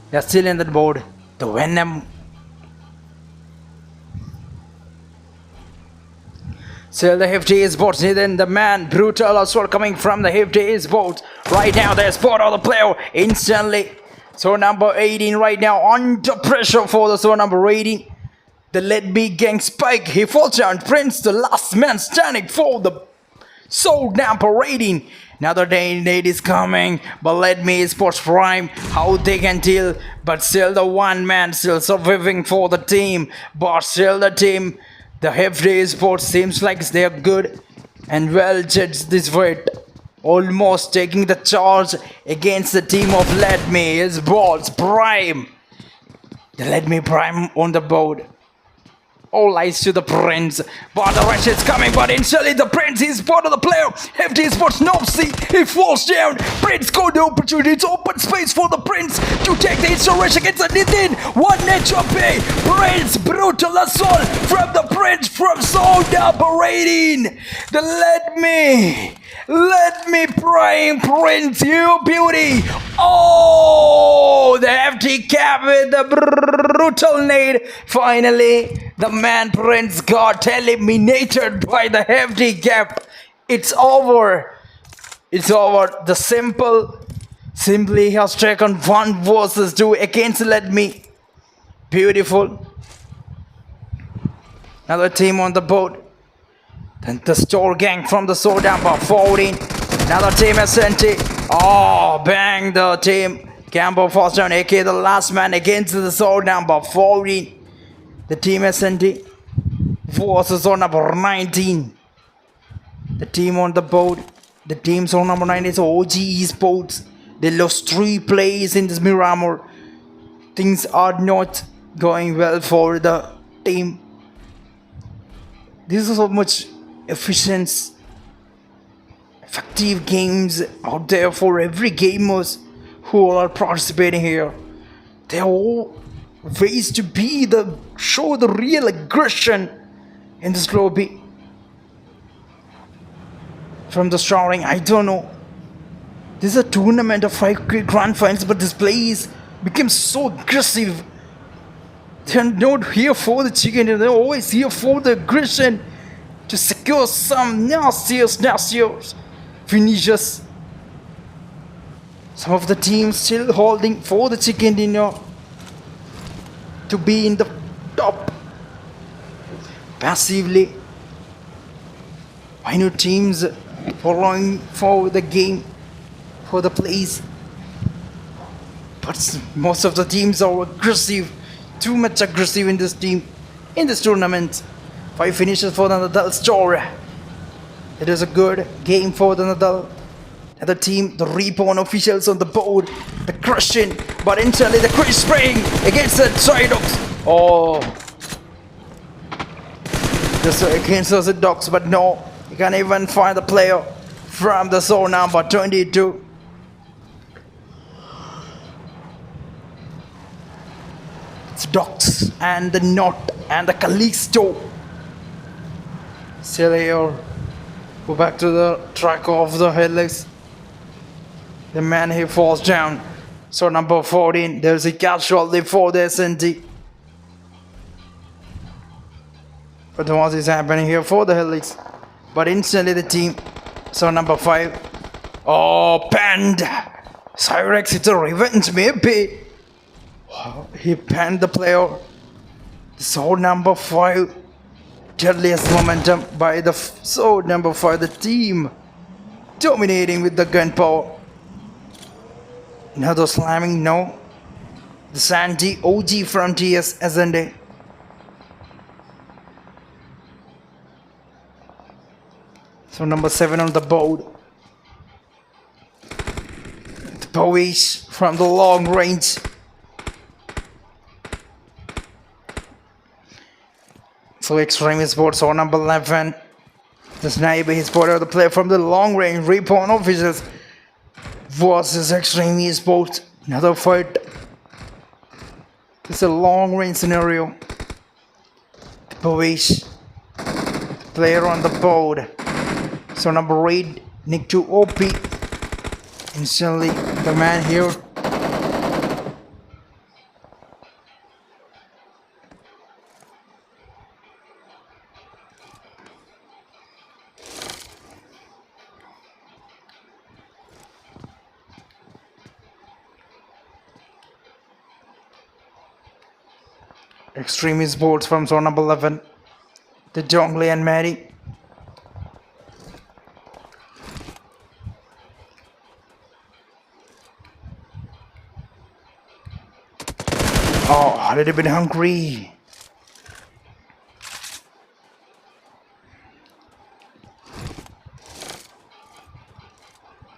They're still in the board. The Venom. Still the Hefty Sports. Then the man Brutal assault coming from the Hefty Sports. Right now they spot all the player instantly. So number 18 right now under pressure for the so number 18. The Let Be Gang Spike. He falls down. Prince the last man standing for the so number 18. Another day is coming, but Let Me Sports Prime, how they can deal, but still the one man still surviving for the team, but still the team, the Hefty Sports seems like they're good and well judged this fight, almost taking the charge against the team of Let Me Sports Prime. The Let Me Prime on the board. All eyes to the Prince, but the rush is coming, but instantly the Prince is part of the player. Hefty Sports no see, he falls down. Prince got the opportunity, it's open space for the Prince to take the instant rush against the Nitin. 1 HP, Prince, brutal assault from the Prince from zone operating. The Let me Prime Prince, you beauty. Oh, the Hefty cap with the brutal nade. Finally, the man Prince got eliminated by the Hefty gap. It's over. It's over. The simply has taken 1 versus 2 against Let Me. Beautiful. Another team on the board. Then the Store Gang from the Sword number 14. Another team SNT. Oh, bang, the team. Campo Foster and AK, the last man against the Sword number 14. The team SNT versus on number 19. The team on the board. The teams on number 9 is OG Esports. They lost 3 players in this Miramar. Things are not going well for the team. This is so much efficient, effective games out there for every gamers who are participating here. They are all ways to be the show the real aggression in this lobby. From the starting, I don't know. This is a tournament of 5 grand finals, but this place became so aggressive. They're not here for the chicken, they're always here for the aggression to secure some nastier finishes. Some of the teams still holding for the chicken dinner to be in the top passively. I know teams following for the game, for the plays, but most of the teams are aggressive, too much aggressive in this team, in this tournament. 5 finishes for the Nadal store. It is a good game for the Nadal. The team, the Reborn officials on the board, the crushing, but instantly the Chris spraying against the Tridox. Oh, just against those dogs, but no, you can't even find the player from the zone number 22. It's Docs and the Knot and the Callisto. Still here. Go back to the track of the headlights. The man here falls down. So number 14, there's a casualty for the SNT. But what is happening here for the headlights? But instantly the team. So number 5. Oh, panned. Cyrex, it's a revenge maybe. He panned the player. Sword number 5. Deadliest momentum by the sword number 5. The team dominating with the gunpowder. Another slamming, no. The Sandy OG Frontiers Ascending. So number 7 on the board. The Bowies from the long range. So Extreme Sports on number 11. The sniper is spotted the player from the long range. Repawn officers versus Extreme Sports. Another fight. It's a long range scenario. The Bowies. Player on the board. So number 8, Nick to OP. Instantly the man here. Extreme Sports from zone number 11. The Jongley and Mary. Oh, a little bit hungry.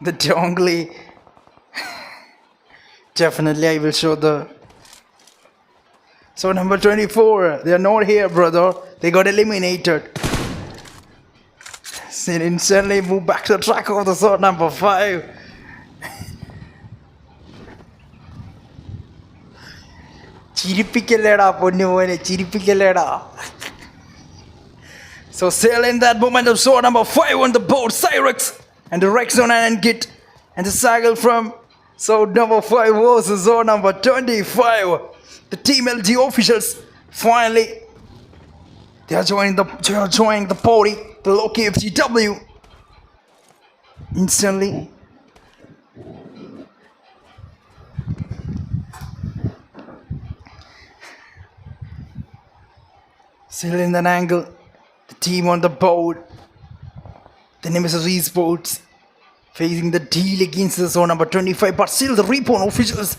The Jongley. Definitely I will show the... So number 24, they are not here, brother. They got eliminated. So instantly move back to the track of the sword number 5. Chiripikeleda, ponnu chiripikeleda. So still in that moment of sword number 5 on the board, Cyrex and the Rexon and Git and the Sagal from sword number 5 versus sword number 25. The Team LG officials finally they are joining the party. The Loki FGW instantly. Still in that angle, the team on the board, the Nemesis Esports facing the deal against the zone number 25, but still the Repawn officials,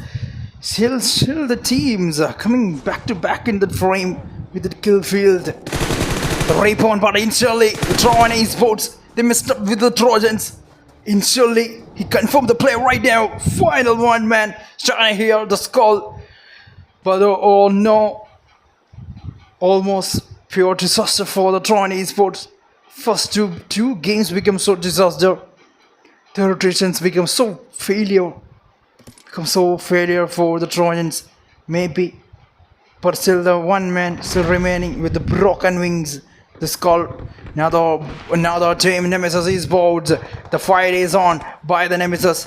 still the teams are coming back to back in the frame with the kill field. The Repawn, but instantly the Trojan Esports, they messed up with the Trojans. Instantly, he confirmed the play right now. Final one, man. Trying here, the skull. But oh no. Almost pure disaster for the Tron Esports. First two games become so disaster. The rotations become so failure. For the Trojans. Maybe. But still the one man still remaining with the broken wings. The skull. Another team Nemesis Esports. The fight is on by the Nemesis.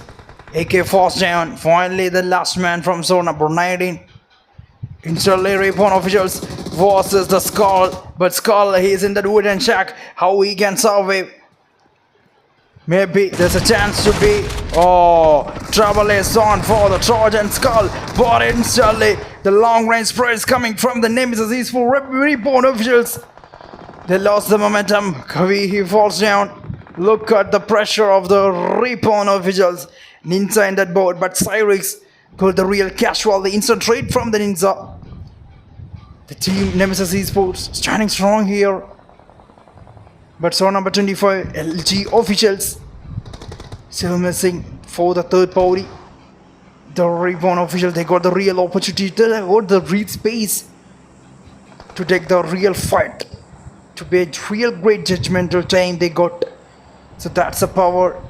AK force down. Finally the last man from zone number 19. Instantly Repawn officials versus the Skull, but Skull, he's in that wooden shack. How he can survive? Maybe there's a chance to be. Oh, trouble is on for the Trojan Skull, but instantly the long range spray is coming from the Nemesis Esports Repawn officials. They lost the momentum. Kavi, he falls down. Look at the pressure of the Repawn officials. Ninja in that board, but Cyrix got the real casualty. Instant trade from the Ninja. The team Nemesis Esports standing strong here. But so number 25 LG officials still missing for the third party. The Reborn official, they got the real opportunity. They got the real space to take the real fight. To be a real great judgmental time they got. So that's the power.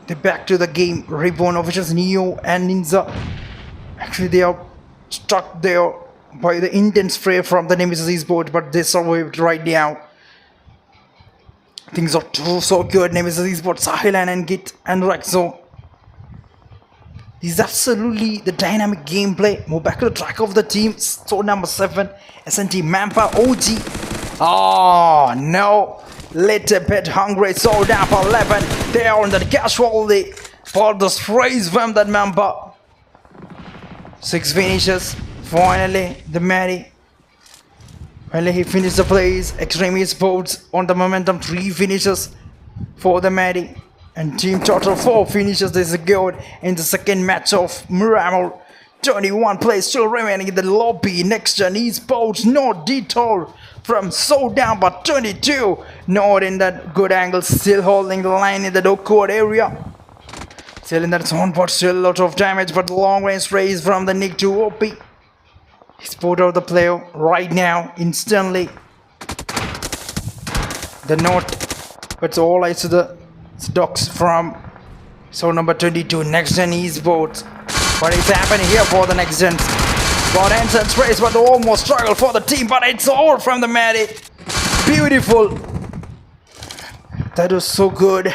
They back to the game. Reborn officials Neo and Ninja. Actually they are stuck there by the intense spray from the Nemesis Esports, but they survived right now. Things are so good. Nemesis Esports, Sahilan and Git and Rexo. This is absolutely the dynamic gameplay. Move back to the track of the team. So number 7, SNT Mampa OG. Oh no. Little bit hungry. So number 11. They are on the casualty for the sprays from that Mampa. 6 finishes. Finally, the Matty. Finally, he finished the plays. Extreme Sports on the momentum. 3 finishes for the Matty. And team total 4 finishes they secured in the second match of Miramar. 21 plays still remaining in the lobby. Next gen esports, no detour from so down, but 22 not in that good angle, still holding the line in the awkward area. Still in that zone, but still a lot of damage, but long range raise from the Nick to OP. He's put out the player right now, instantly. The note, but all eyes to the stocks from zone number 22, next gen esports. What is happening here for the next gens? Got entrance race, but almost struggle for the team, but it's over from the Matty. Beautiful. That was so good.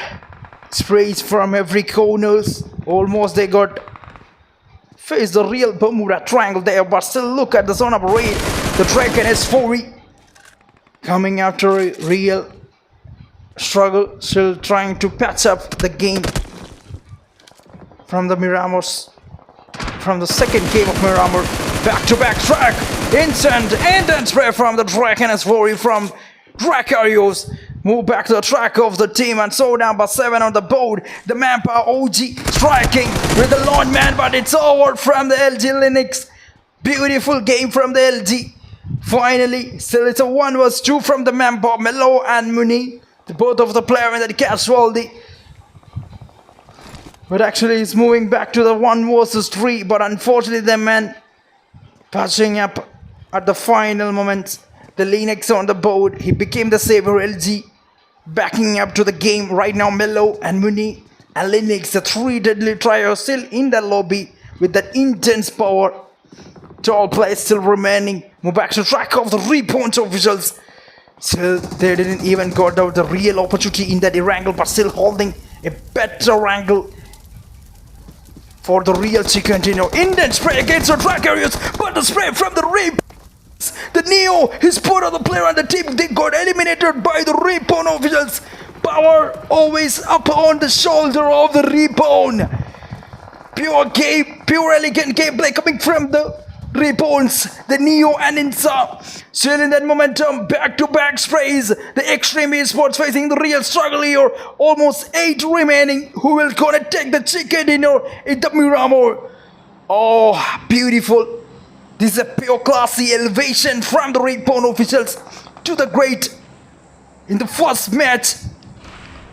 Sprays from every corners. Almost they got face the real Bermuda Triangle there, but still look at the zone number 8. The Draken S4 coming after a real struggle, still trying to patch up the game from the Miramars. From the second game of Miramar, back-to-back track, instant spray from the Draken S4 from Dracarios. Move back to the track of the team and so down by 7 on the board. The Manpower OG striking with the launch man, but it's over from the LG Linux. Beautiful game from the LG. Finally, still it's a 1 vs 2 from the Manpower, Melo and Muni. Both of the player in the casualty. But actually it's moving back to the 1 vs 3, but unfortunately the man patching up at the final moment. The Linux on the board, he became the savior. LG backing up to the game right now. Melo and Muni and Linux, the 3 deadly trios still in the lobby with that intense power. Tall players still remaining. Move back to track of the repoints officials. Still they didn't even got out the real opportunity in that angle, but still holding a better angle for the real chicken dinner. Indent spray against the track areas, but the spray from the rip. The Neo, his put on the player and the team, they got eliminated by the Repawn officials. Power always up on the shoulder of the Repawn. Pure game, pure elegant gameplay coming from the Repawns, the Neo and Insa. Still in that momentum, back-to-back sprays. The Extreme Esports facing the real struggle here. Almost 8 remaining. Who will gonna take the chicken dinner in the Miramar? Oh, beautiful. This is a pure classy elevation from the Repawn officials to the great. In the first match,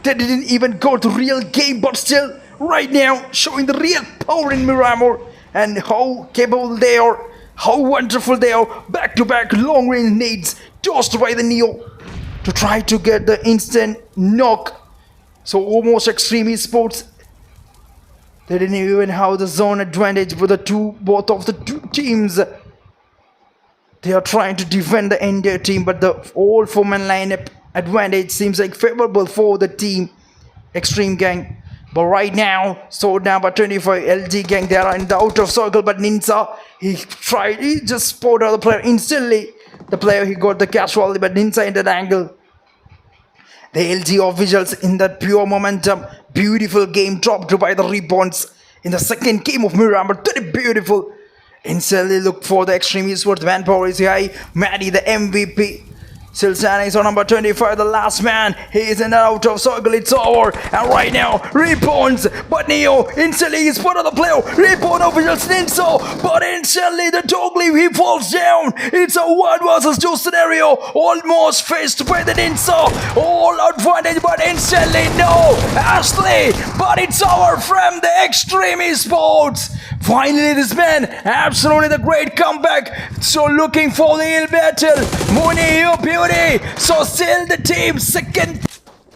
they didn't even go to real game, but still, right now, showing the real power in Miramar and how capable they are, how wonderful they are. Back-to-back long-range nades tossed by the Neo to try to get the instant knock. So almost Extreme Esports, they didn't even have the zone advantage for both of the two teams. They are trying to defend the entire team, but the all 4-man lineup advantage seems like favorable for the team Extreme Gang. But right now, so down by 25, LG Gang, they are in the out of circle, but Ninja, he just spotted the player instantly. The player, he got the casualty, but Ninja in that angle. The LG officials in that pure momentum. Beautiful game dropped by the rebounds in the second game of Miramar. Very beautiful. Instantly look for the Extreme Esports. Manpower is high. Matty, the MVP. Still standing is on number 25, the last man. He is in the out of circle. It's over. And right now, rebounds. But Neo instantly is put on the player. Rebound officials Ninso. But instantly the Dogleaf, he falls down. It's a 1 vs 2 scenario. Almost faced by the Ninso. All advantage, but instantly no. Ashley. But it's over from the Extreme Esports. Finally, this man, absolutely the great comeback. So looking for the ill battle. Mooney, your beauty. So still the team second.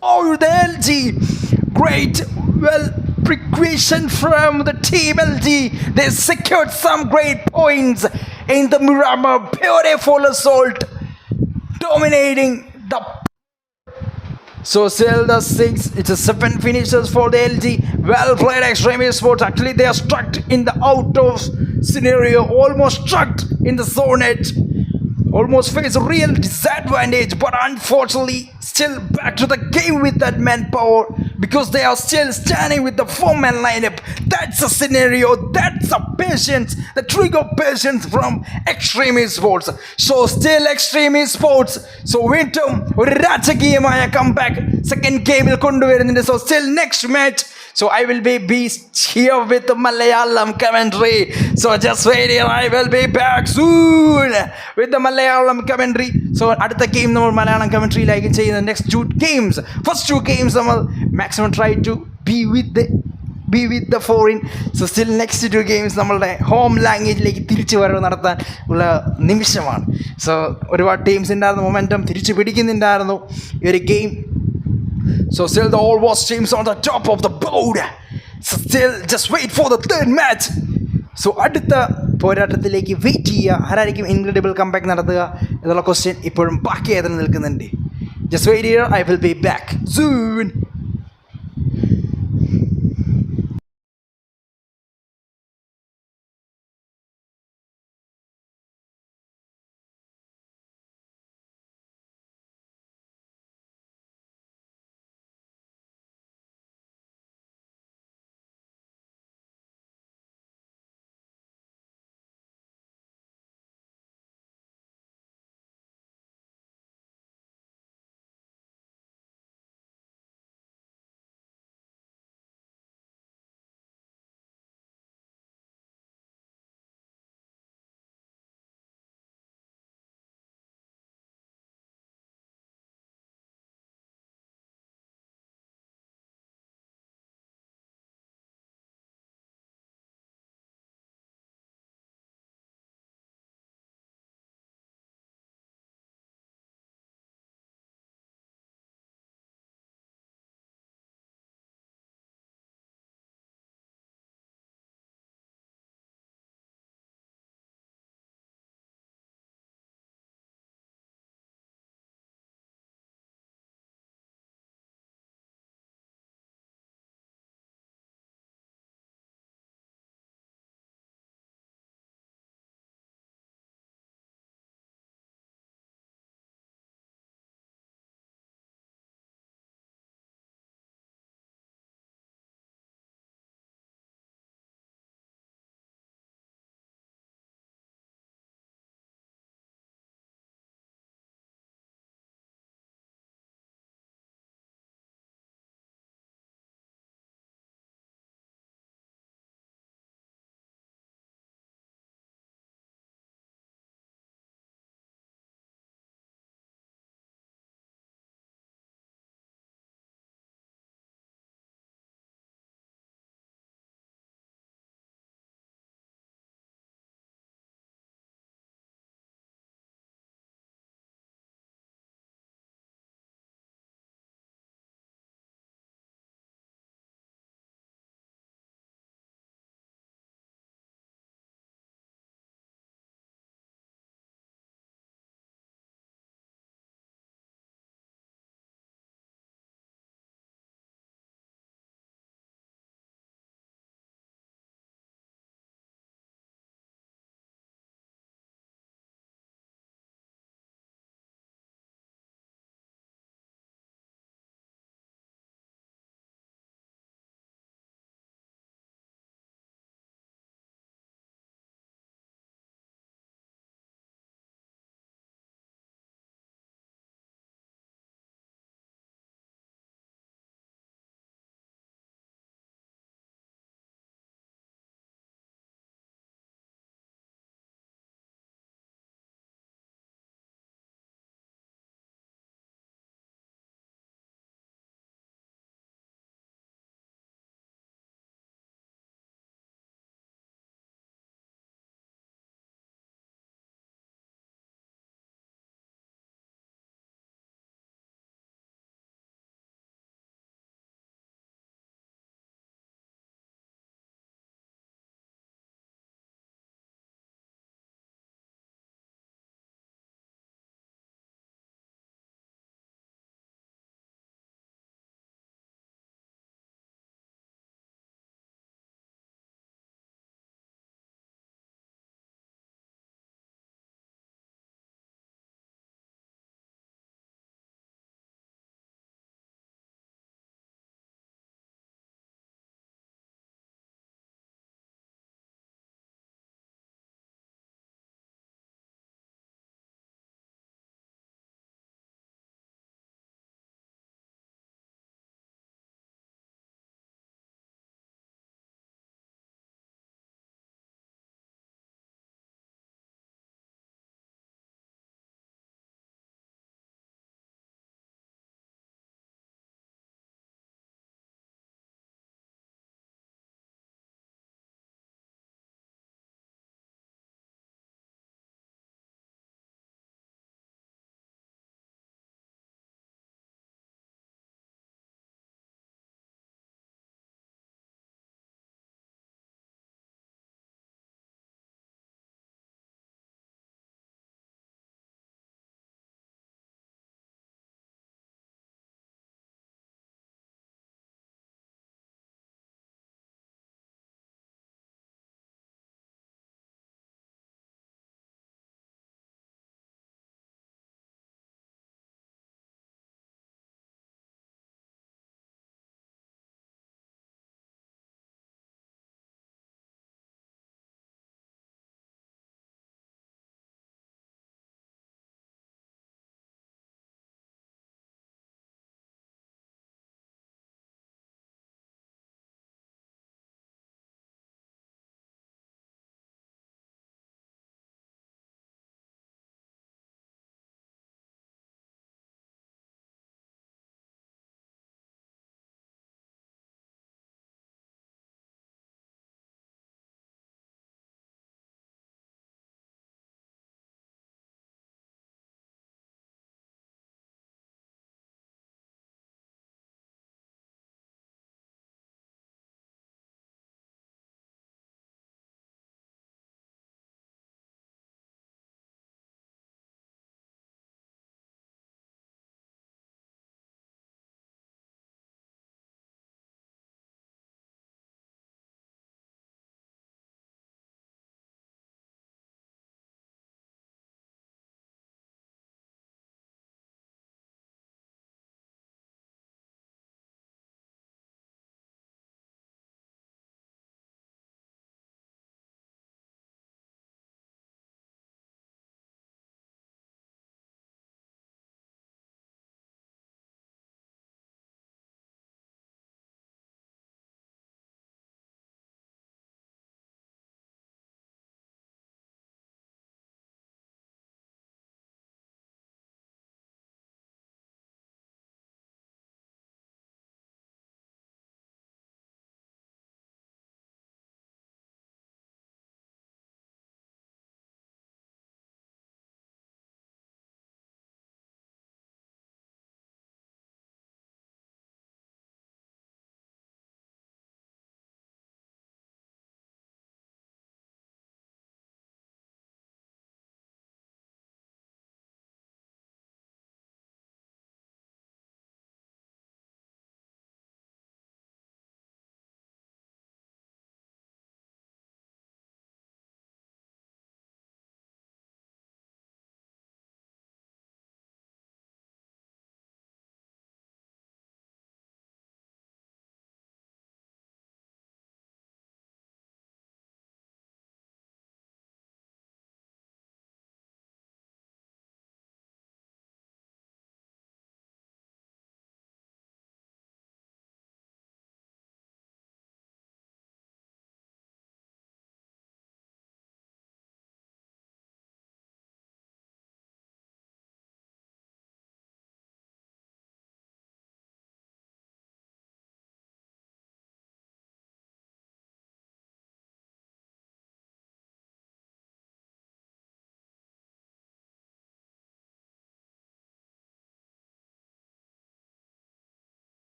Oh, the LG. Great, well, precaution from the team LG. They secured some great points in the Miramar. Beautiful assault. Dominating the... So still the 6, it's a 7 finishes for the LG. Well played Extreme Esports. Actually they are stuck in the out of scenario. Almost stuck in the zone edge. Almost face a real disadvantage. But unfortunately still back to the game with that manpower. because they are still standing with the four-man lineup. That's a scenario, that's a patience, the trick of patience from Bgmi Sports. So still Bgmi Sports. So വീണ്ടും ഒരു രാജകീയമായ comeback second game കൊണ്ടുവരുന്നുണ്ട്. So still next match. So I will be here with the Malayalam commentary. So just wait here. I will be back soon with the Malayalam commentary. So അടുത്ത game നമ്മൾ Malayalam commentary ലേക്ക് ചെയ്യുന്ന next two games. First two games നമ്മൾ maximum try to be with the foreign. So still next two games നമ്മളുടെ home ലാംഗ്വേജിലേക്ക് തിരിച്ചു വരവ് നടത്താൻ ഉള്ള നിമിഷമാണ്. So ഒരുപാട് ടീംസ് ഉണ്ടായിരുന്നു, മൊമെൻറ്റം തിരിച്ചു പിടിക്കുന്നുണ്ടായിരുന്നു ഈ ഒരു game. So still the all watch teams on the top of the board. So still just wait for the third match. So അടുത്ത പോരാട്ടത്തിലേക്ക് വെയിറ്റ് ചെയ്യുക. ആരായിരിക്കും ഇൻക്രെഡിബിൾ കംബാക്ക് നടത്തുക എന്നുള്ള ക്വസ്റ്റ്യൻ ഇപ്പോഴും ബാക്കിയായി തന്നെ നിൽക്കുന്നുണ്ട്. Just wait here. I will be back soon.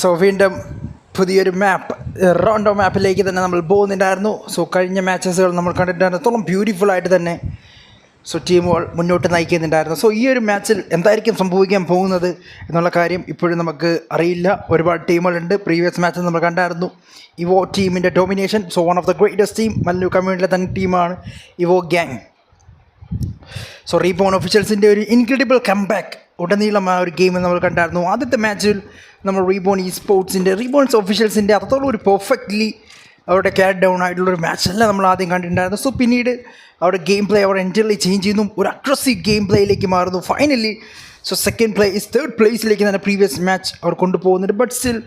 So വീണ്ടും പുതിയൊരു മാപ്പ് റോണ്ടോ മാപ്പിലേക്ക് തന്നെ നമ്മൾ പോകുന്നുണ്ടായിരുന്നു. സോ കഴിഞ്ഞ മാച്ചസുകൾ നമ്മൾ കണ്ടിട്ടുണ്ടായിരുന്നു അത്രയും ബ്യൂട്ടിഫുൾ ആയിട്ട് തന്നെ സോ ടീമുകൾ മുന്നോട്ട് നയിക്കുന്നുണ്ടായിരുന്നു. സോ ഈ ഒരു മാച്ചിൽ എന്തായിരിക്കും സംഭവിക്കാൻ പോകുന്നത് എന്നുള്ള കാര്യം ഇപ്പോഴും നമുക്ക് അറിയില്ല. ഒരുപാട് ടീമുകളുണ്ട്. പ്രീവിയസ് മാച്ചിൽ നമ്മൾ കണ്ടായിരുന്നു ഇവോ ടീമിൻ്റെ domination. So one of the greatest team, Mallu കമ്മ്യൂണിറ്റിയിലെ തന്നെ ടീമാണ് ഇവോ ഗ്യാങ്. സോ റീബോൺ ഒഫീഷ്യൽസിൻ്റെ ഒരു ഇൻക്രെഡിബിൾ കംബാക്ക് ഉടനീളം ആ ഒരു ഗെയിമിൽ നമ്മൾ കണ്ടായിരുന്നു. ആദ്യത്തെ മാച്ചിൽ നമ്മൾ റീബോൺ റീബോൺസ് ഒഫീഷ്യൽസിൻ്റെ അത്രത്തോളം ഒരു പെർഫെക്റ്റ്ലി അവരുടെ ക്യാരി ഡൗൺ ആയിട്ടുള്ളൊരു മാച്ചല്ല നമ്മൾ ആദ്യം കണ്ടിട്ടുണ്ടായിരുന്നു. സോ പിന്നീട് അവരുടെ ഗെയിം പ്ലേ അവർ എൻറ്റയർലി ചേഞ്ച് ചെയ്യുന്നു, ഒരു അഗ്രസീവ് ഗെയിം പ്ലേയിലേക്ക് മാറുന്നു. Finally so second place third പ്ലേസിലേക്ക് തന്നെ പ്രീവിയസ് മാച്ച് അവർ കൊണ്ടുപോകുന്നുണ്ട്. ബട്ട് സ്റ്റിൽ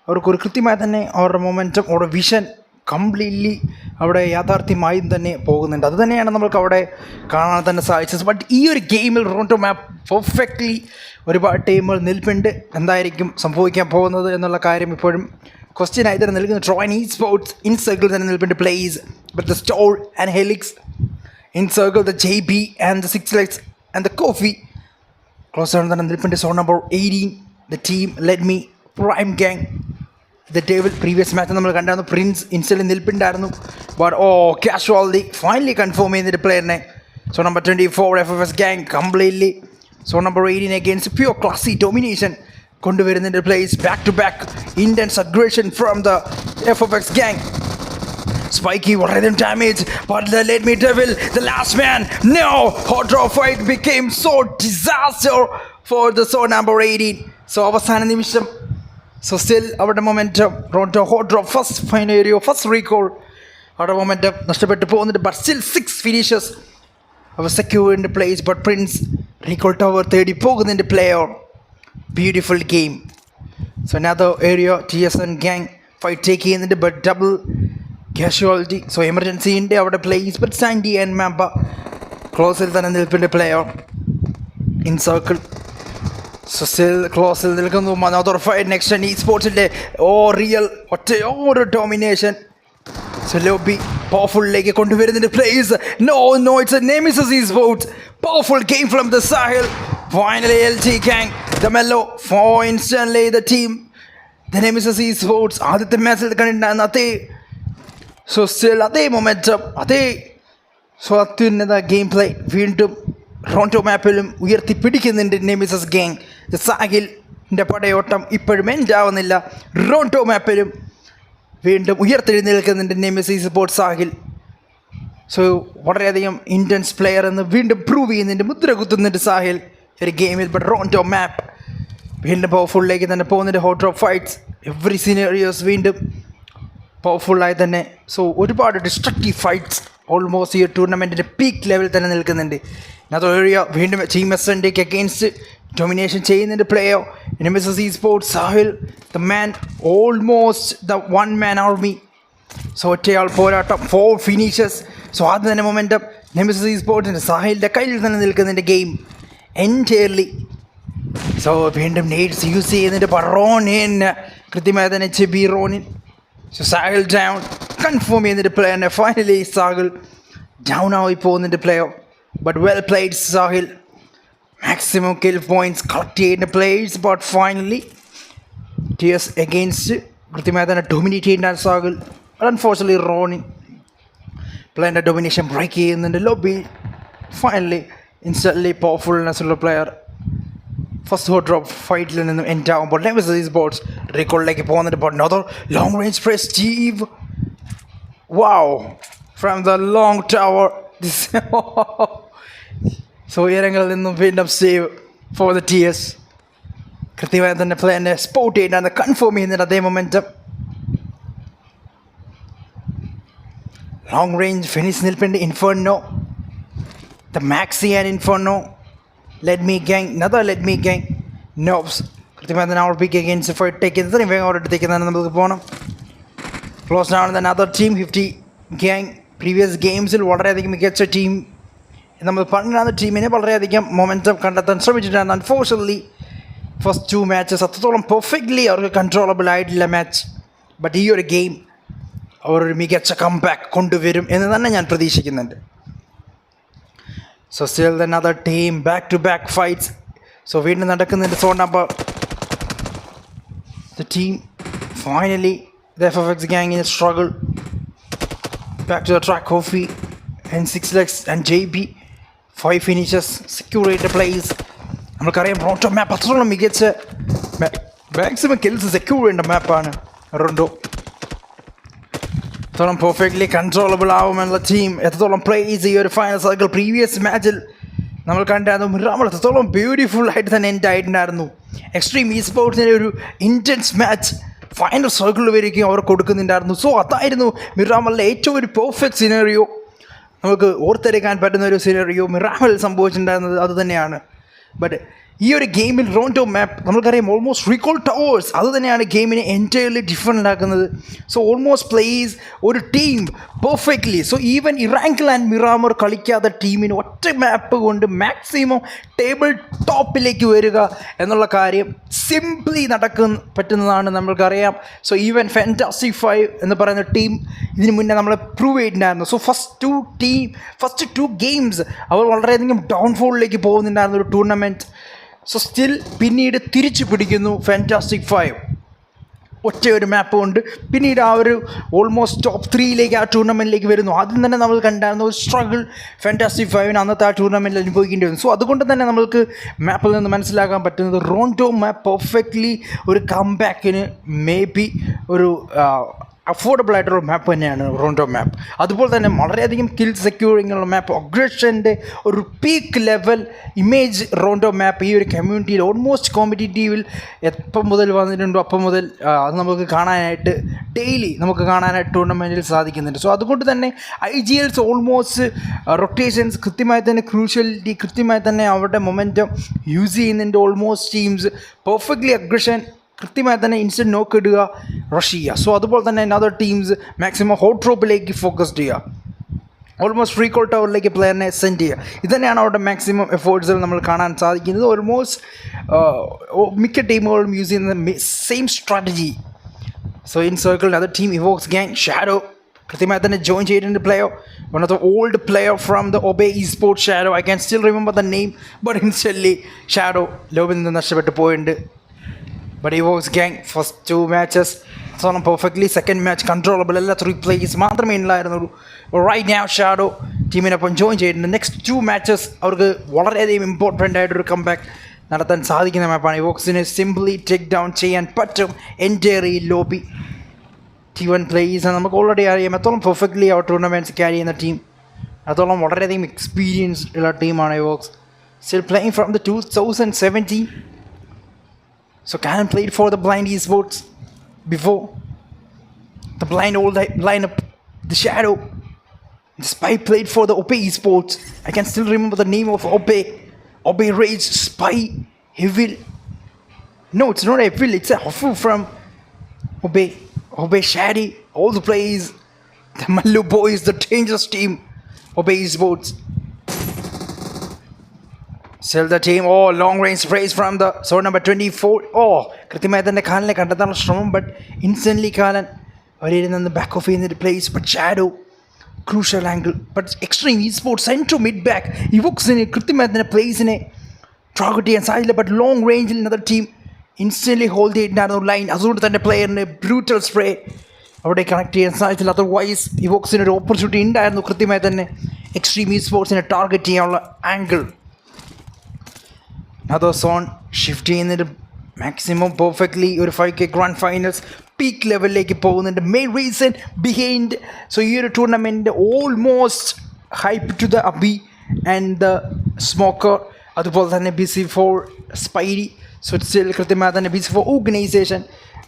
അവർക്കൊരു കൃത്യമായി തന്നെ അവരുടെ മൊമെൻറ്റം, അവരുടെ വിഷൻ കംപ്ലീറ്റ്ലി അവിടെ യാഥാർത്ഥ്യമായും തന്നെ പോകുന്നുണ്ട്. അത് തന്നെയാണ് നമ്മൾക്ക് അവിടെ കാണാൻ തന്നെ സാധിച്ചത്. ബട്ട് ഈ ഒരു ഗെയിമിൽ റോണ്ടോ മാപ്പ് പെർഫെക്റ്റ്ലി ഒരുപാട് ടീമുകൾ നിൽപ്പുണ്ട്. എന്തായിരിക്കും സംഭവിക്കാൻ പോകുന്നത് എന്നുള്ള കാര്യം ഇപ്പോഴും ക്വസ്റ്റ്യൻ ആയി തന്നെ നിൽക്കുന്നു. ട്രോയിൻ ഈ സ്പോർട്സ് ഇൻ സർക്കിൾ തന്നെ നിൽപ്പുണ്ട് place, but the store and helix in circle, the JB and the 6 legs and the coffee close ആണ് തന്നെ നിൽപ്പുണ്ട്. So number 18 the team led me prime gang the table. Previous match നമ്മൾ കണ്ടായിരുന്നു prince ഇൻസ്റ്റലിൽ നിൽപ്പുണ്ടായിരുന്നു. But casualty finally confirm ചെയ്യുന്നൊരു പ്ലെയറിനെ. So number 24 FFS gang completely. So number 18 against pure classy domination കൊണ്ടുവരുന്നതിൻ്റെ place. Back to back intense aggression from the FFX gang. Spiky വളരെയധികം damage, but let me devil the last man. No, hot draw fight became so disaster for the so number 18. So അവസാന നിമിഷം so still അവരുടെ momentum Rondo hot drop first final area first recall അവരുടെ momentum നഷ്ടപ്പെട്ടു പോകുന്നുണ്ട്. But still 6 finishers അവർ secured place. But prince recall tower തേടി പോകുന്നുണ്ട് player. Beautiful game. So another area TSN gang fight take ചെയ്യുന്നുണ്ട്. But double casualty. So emergency ഉണ്ട് അവിടെ place. But Sandy and Mamba ക്ലോസിൽ തന്നെ നിൽപ്പിൻ്റെ player in circle. So still ക്ലോസിൽ നിൽക്കുന്നു. another fight next and esportsൻ്റെ real ഒറ്റ ഡോമിനേഷൻ. സോ ലോബി പവർഫുള്ളിലേക്ക് കൊണ്ടുവരുന്നതിൻ്റെ place. No it's a Nemesis esports. Powerful game from the Sahel. Finally LT gang the mellow for instantly the team the nemesis esports ആദ്യത്തെ മാച്ചിൽ കണ്ടിട്ടുണ്ടായിരുന്ന അതേ so still അതേ momentum അതേ so അത്യുന്നത game play വീണ്ടും റോണ്ടോ മാപ്പിലും ഉയർത്തിപ്പിടിക്കുന്നുണ്ട് നെമിസസ് gang. സാഹിലിൻ്റെ പടയോട്ടം ഇപ്പോഴും എൻഡാവുന്നില്ല. റോണ്ടോ മാപ്പിലും വീണ്ടും ഉയർത്തെഴുന്നേൽക്കുന്നുണ്ട് നെമിസസ് സ്പോർട്സ് സാഹിൽ. സോ വളരെയധികം ഇൻറ്റൻസ് പ്ലെയർ എന്ന് വീണ്ടും പ്രൂവ് ചെയ്യുന്നുണ്ട്, മുദ്ര കുത്തുന്നുണ്ട് സാഹിൽ ഒരു ഗെയിമിൽ. ബട്ട് റോണ്ടോ മാപ്പ് വീണ്ടും പവർഫുള്ളിലേക്ക് തന്നെ പോകുന്നുണ്ട്. ഹോട്ട് ഡ്രോപ്പ് ഫൈറ്റ്സ് എവറി സിനേറിയോസ് വീണ്ടും പവർഫുള്ളായി തന്നെ. സോ ഒരുപാട് ഡിസ്ട്രക്റ്റീവ് ഫൈറ്റ്സ് ഓൾമോസ്റ്റ് ഈ ടൂർണമെൻറ്റിൻ്റെ പീക്ക് ലെവലിൽ തന്നെ നിൽക്കുന്നുണ്ട്. അത് ഏരിയ വീണ്ടും ടീം എസ്എൻഡിക്ക് അഗെയിൻസ്റ്റ് ഡൊമിനേഷൻ ചെയ്യുന്നുണ്ട് player Nemesis esports Sahil the man almost the one man army. So ഒറ്റയാൾ പോരാട്ടം 4 ഫിനിഷേഴ്സ്. സോ ആദ്യം തന്നെ മൊമെൻറ്റം നെമിസസ് esportsൻ്റെ സാഹിലിൻ്റെ കയ്യിൽ തന്നെ നിൽക്കുന്നുണ്ട് ഗെയിം എൻറ്റയർലി. സോ വീണ്ടും നെയ്റ്റ്സ് യൂസ് ചെയ്യുന്നുണ്ട്. റോണിൻ കൃത്യമായി തന്നെ ചെബി Ronin. So Sahil down confirm ചെയ്യുന്നുണ്ട് പ്ലെയറിനെ. ഫൈനലി സാഹിൽ ഡൗൺ ആയി പോകുന്നുണ്ട് player. But well played Sahil. Maximum kill points collect ചെയ്യുന്ന പ്ലേയേഴ്സ്. ബട്ട് ഫൈനലി ടിയസ് എഗെയിൻസ്റ്റ് കൃത്യമായി തന്നെ ഡൊമിനേറ്റ് ചെയ്യുന്ന സാഹിൽ. അൺഫോർച്യുനേറ്റ്ലി റോണിൻ പ്ലെയറിൻ്റെ ഡൊമിനേഷൻ ബ്രേക്ക് ചെയ്യുന്നുണ്ട്. ലോബി ഫൈനലി ഇൻസ്റ്റൻ്റ്ലി പവർഫുൾനെസ് ഉള്ള പ്ലെയർ ഫസ്റ്റ് ഹോട്ട് ഡ്രോപ്പ് ഫൈറ്റിൽ നിന്നും എൻഡ് ആകുമ്പോൾ നെമിസസ് esports റീകോളിലേക്ക് പോകുന്നുണ്ട്. But another long range press Steve. Wow, from the long tower. So ഉയരങ്ങളിൽ നിന്നും വീണ്ടും സേവ് ഫോർ ദ TS. കൃത്യമായി തന്നെ പ്ലെയറിനെ സ്പോട്ട് ചെയ്യേണ്ടത് കൺഫേം ചെയ്യുന്നുണ്ട് അതേ മൊമെൻറ്റം. ലോങ് റേഞ്ച് ഫിനിഷ് നിൽപ്പുണ്ട് Inferno the Maxi and Inferno. Let me gang നദർ ലെറ്റ് മീ ഗാങ് നോബ്സ് കൃത്യമായി തന്നെ ഔട്ട്പിക്ക് അഗെയിൻസ്റ്റ് ഫൈറ്റ് ടേക്ക് ചെയ്ത് ഇത്രയും വേഗം അവിടെ എടുത്തേക്ക് തന്നെ നമുക്ക് പോകണം. Close down the other team 50 gang. Previous ഗെയിംസിൽ വളരെയധികം മികച്ച ടീം നമ്മൾ പറഞ്ഞിരുന്ന ടീമിനെ വളരെയധികം മൊമെൻറ്റം കണ്ടെത്താൻ ശ്രമിച്ചിട്ടാണ്. അൺഫോർച്യുനേറ്റ്ലി ഫസ്റ്റ് 2 മാച്ചസ് അത്രത്തോളം പെർഫെക്റ്റ്ലി അവർക്ക് കൺട്രോളബിൾ ആയിട്ടില്ല മാച്ച്. ബട്ട് ഈ ഒരു ഗെയിം അവരൊരു മികച്ച കംബാക്ക് കൊണ്ടുവരും എന്ന് തന്നെ ഞാൻ പ്രതീക്ഷിക്കുന്നുണ്ട്. So still then other team back to back fights. So വീണ്ടും നടക്കുന്നുണ്ട്. So number team. Finally, the FFX gang in a struggle. Back to the track, Kofi and 6 legs and JB. 5 finishes, secure the place. നമുക്കറിയാം റോണ്ടോ മാപ്പ് അത്രത്തോളം മികച്ച maximum kills secure ചെയ്യേണ്ട മാപ്പാണ് റോണ്ടോ. എത്രത്തോളം perfectly controllable ആവുമെന്നുള്ള team എത്രത്തോളം place ഈ ഒരു ഫൈനൽ സർക്കിൾ പ്രീവിയസ് മാച്ചിൽ നമ്മൾ കണ്ടായിരുന്നു. മിറാമൾ എത്രത്തോളം ബ്യൂട്ടിഫുൾ ആയിട്ട് തന്നെ എൻഡ് ആയിട്ടുണ്ടായിരുന്നു. എക്സ്ട്രീം ഇ സ്പോർട്സിൻ്റെ ഒരു ഇൻറ്റൻസ് മാച്ച് ഫൈനൽ സർക്കിളിൽ വരികയും അവർ കൊടുക്കുന്നുണ്ടായിരുന്നു. സോ അതായിരുന്നു മിറാമലിൻ്റെ ഏറ്റവും ഒരു പെർഫെക്റ്റ് സിനറിയോ. നമുക്ക് ഓർത്തെടുക്കാൻ പറ്റുന്ന ഒരു സിനറിയോ മിറാമൽ സംഭവിച്ചിട്ടുണ്ടായിരുന്നത് അതുതന്നെയാണ്. ബട്ട് ഈ ഒരു ഗെയിമിൽ റോണ്ടോ മാപ്പ് നമുക്കറിയാം ഓൾമോസ്റ്റ് റീകോൾ ടവേഴ്സ് അത് തന്നെയാണ് ഗെയിമിനെ എൻറ്റയർലി ഡിഫറെൻ്റ് ആക്കുന്നത്. സോ ഓൾമോസ്റ്റ് പ്ലേസ് ഒരു team perfectly. So even Erangel and Miramar കളിക്കാത്ത ടീമിന് ഒറ്റ മാപ്പ് കൊണ്ട് മാക്സിമം ടേബിൾ ടോപ്പിലേക്ക് വരിക എന്നുള്ള കാര്യം സിംപ്ലി പറ്റുന്നതാണ് നമ്മൾക്കറിയാം. സോ ഈവൻ ഫാന്റാസ്റ്റിക് 5 എന്ന് പറയുന്ന ടീം ഇതിന് മുന്നേ നമ്മളെ പ്രൂവ് ചെയ്തിട്ടുണ്ടായിരുന്നു. സോ ഫസ്റ്റ് ടു ഗെയിംസ് അവർ വളരെയധികം ഡൗൺഫോളിലേക്ക് പോകുന്നുണ്ടായിരുന്ന ഒരു ടൂർണമെൻറ്റ്. സോ സ്റ്റിൽ പിന്നീട് തിരിച്ചു പിടിക്കുന്നു ഫാന്റാസ്റ്റിക് 5 ഒറ്റ ഒരു മാപ്പ് കൊണ്ട്. പിന്നീട് ആ ഒരു ഓൾമോസ്റ്റ് ടോപ്പ് 3യിലേക്ക് ആ ടൂർണമെൻറ്റിലേക്ക് വരുന്നു. ആദ്യം തന്നെ നമ്മൾ കണ്ടായിരുന്ന ഒരു സ്ട്രഗിൾ ഫാന്റാസ്റ്റിക് 5 അന്നത്തെ ആ ടൂർണമെൻറ്റിൽ അനുഭവിക്കേണ്ടി വന്നു. സോ അതുകൊണ്ട് തന്നെ നമ്മൾക്ക് മാപ്പിൽ നിന്ന് മനസ്സിലാക്കാൻ പറ്റുന്നത് റോണ്ടോ മാപ്പ് പെർഫെക്റ്റ്ലി ഒരു കംബാക്കിന് മേ ബി ഒരു അഫോർഡബിൾ ആയിട്ടുള്ള മാപ്പ് തന്നെയാണ് റോണ്ടോ മാപ്പ്. അതുപോലെ തന്നെ വളരെയധികം കിൽ സെക്യൂറിംഗ് ഉള്ള മാപ്പ്, അഗ്രഷൻ്റെ ഒരു പീക്ക് ലെവൽ ഇമേജ് റോണ്ടോ മാപ്പ് ഈ ഒരു കമ്മ്യൂണിറ്റിയിൽ ഓൾമോസ്റ്റ് കോമ്പറ്റീറ്റീവിൽ എപ്പം മുതൽ വന്നിട്ടുണ്ടോ അപ്പം മുതൽ അത് നമുക്ക് കാണാനായിട്ട് ഡെയിലി നമുക്ക് കാണാനായിട്ട് ടൂർണമെൻറ്റിൽ സാധിക്കുന്നുണ്ട്. സോ അതുകൊണ്ട് തന്നെ IGLs ഓൾമോസ്റ്റ് റൊട്ടേഷൻസ് കൃത്യമായി തന്നെ ക്രൂഷ്യലിറ്റി കൃത്യമായി തന്നെ അവരുടെ മൊമെൻറ്റം യൂസ് ചെയ്യുന്നുണ്ട്. ഓൾമോസ്റ്റ് ടീംസ് പെർഫെക്റ്റ്ലി അഗ്രഷൻ കൃത്യമായി തന്നെ ഇൻസ്റ്റൻറ്റ് നോക്ക് ഇടുക, റഷ് ചെയ്യുക. സോ അതുപോലെ തന്നെ അതർ ടീംസ് മാക്സിമം ഹോട്ട് ഡ്രോപ്പിലേക്ക് ഫോക്കസ്ഡ് ചെയ്യുക, ഓൾമോസ്റ്റ് ഫ്രീ കോൾ ടവറിലേക്ക് പ്ലെയറിനെ സെൻഡ് ചെയ്യുക. ഇത് തന്നെയാണ് അവരുടെ മാക്സിമം എഫേർട്സിൽ നമ്മൾ കാണാൻ സാധിക്കുന്നത്. ഓൾമോസ്റ്റ് മിക്ക ടീമുകളും യൂസ് ചെയ്യുന്ന same strategy. So in circle other team Evox gang Shadow കൃത്യമായി തന്നെ ജോയിൻ ചെയ്തിട്ടുണ്ട്. Player one of the old player from the ഒബേ esports Shadow. I can still remember the name but instantly Shadow ലോബിൽ നിന്ന് നഷ്ടപ്പെട്ടു പോയിട്ടുണ്ട്. But Evox gang first 2 matches സോണം perfectly. Second match controllable എല്ലാ 3 പ്ലേസ് മാത്രമേ ഉണ്ടായിരുന്നുള്ളൂ. റൈറ്റ് നൗ ഷാഡോ ടീമിനൊപ്പം ജോയിൻ ചെയ്തിട്ടുണ്ട്. നെക്സ്റ്റ് 2 മാച്ചസ് അവർക്ക് വളരെയധികം ഇമ്പോർട്ടൻ്റ് ആയിട്ടൊരു കംബാക്ക് നടത്താൻ സാധിക്കുന്ന മാപ്പാണ്. ഇവോക്സിന് സിംപ്ലി ടേക്ക് ഡൗൺ ചെയ്യാൻ പറ്റും എൻറ്റയർ ഈ ലോബി. T1 പ്ലേയേഴ്സ് നമുക്ക് ഓൾറെഡി അറിയാം എത്തോളം പെർഫെക്റ്റ്ലി അവർ ടൂർണമെൻറ്റ്സ് ക്യാരി ചെയ്യുന്ന ടീം, അതോളം വളരെയധികം എക്സ്പീരിയൻസ് ഉള്ള ടീമാണ് evokes. Still playing from the 2017. So Cannon played for the Blind Esports before. The Blind old lineup, the Shadow, the Spy played for the OP Esports. I can still remember the name of OP. OP Rage, Spy, Evil. No, it's not Evil, it's a Hofu from OP. OP Shady, all the players. The Mallu boys, the dangerous team. OP Esports. Sell the team. Oh, long range sprays from the zone number 24. Oh, കൃത്യമായി തന്നെ കാലിനെ കണ്ടെത്താനുള്ള ശ്രമം. But instantly കാലൻ അവരിൽ നിന്ന് back of ചെയ്യുന്ന ഒരു place. But shadow crucial angle. But extreme ഈ സ്പോർട്സ് സെൻട്രോ മിഡ് ബാക്ക് ഇവോക്സിന് കൃത്യമായി തന്നെ പ്ലേസിനെ ടാർഗറ്റ് ചെയ്യാൻ സാധിച്ചില്ല. ബട്ട് ലോങ് റേഞ്ചിൽ നിന്നൊരു ടീം ഇൻസ്റ്റൻ്റ്ലി ഹോൾഡ് ചെയ്തിട്ടുണ്ടായിരുന്നു ലൈൻ. അതുകൊണ്ട് തന്നെ പ്ലെയറിന് ബ്രൂട്ടൽ സ്പ്രേ അവിടെ കണക്ട് ചെയ്യാൻ സാധിച്ചില്ല. അതർവൈസ് ഇവോക്സിന് ഒരു ഓപ്പർച്യൂണിറ്റി ഉണ്ടായിരുന്നു കൃത്യമായി തന്നെ എക്സ്ട്രീം ഈ സ്പോർട്സിനെ ടാർഗറ്റ് ചെയ്യാനുള്ള ആംഗിൾ. അതോ സോൺ ഷിഫ്റ്റ് ചെയ്യുന്നതിന് മാക്സിമം പെർഫെക്റ്റ്ലി ഒരു 5K ഗ്രാൻഡ് ഫൈനൽസ് പീക്ക് ലെവലിലേക്ക് പോകുന്നുണ്ട്. മെയിൻ റീസൺ ബിഹൈൻഡ് സോ ഈ ഒരു tournament almost hype to the അബി ആൻഡ് ദ സ്മോക്കർ, അതുപോലെ തന്നെ BC4 സ്പൈഡി. സോ സ്റ്റിൽ കൃത്യമായി തന്നെ BC4 ഓർഗനൈസേഷൻ,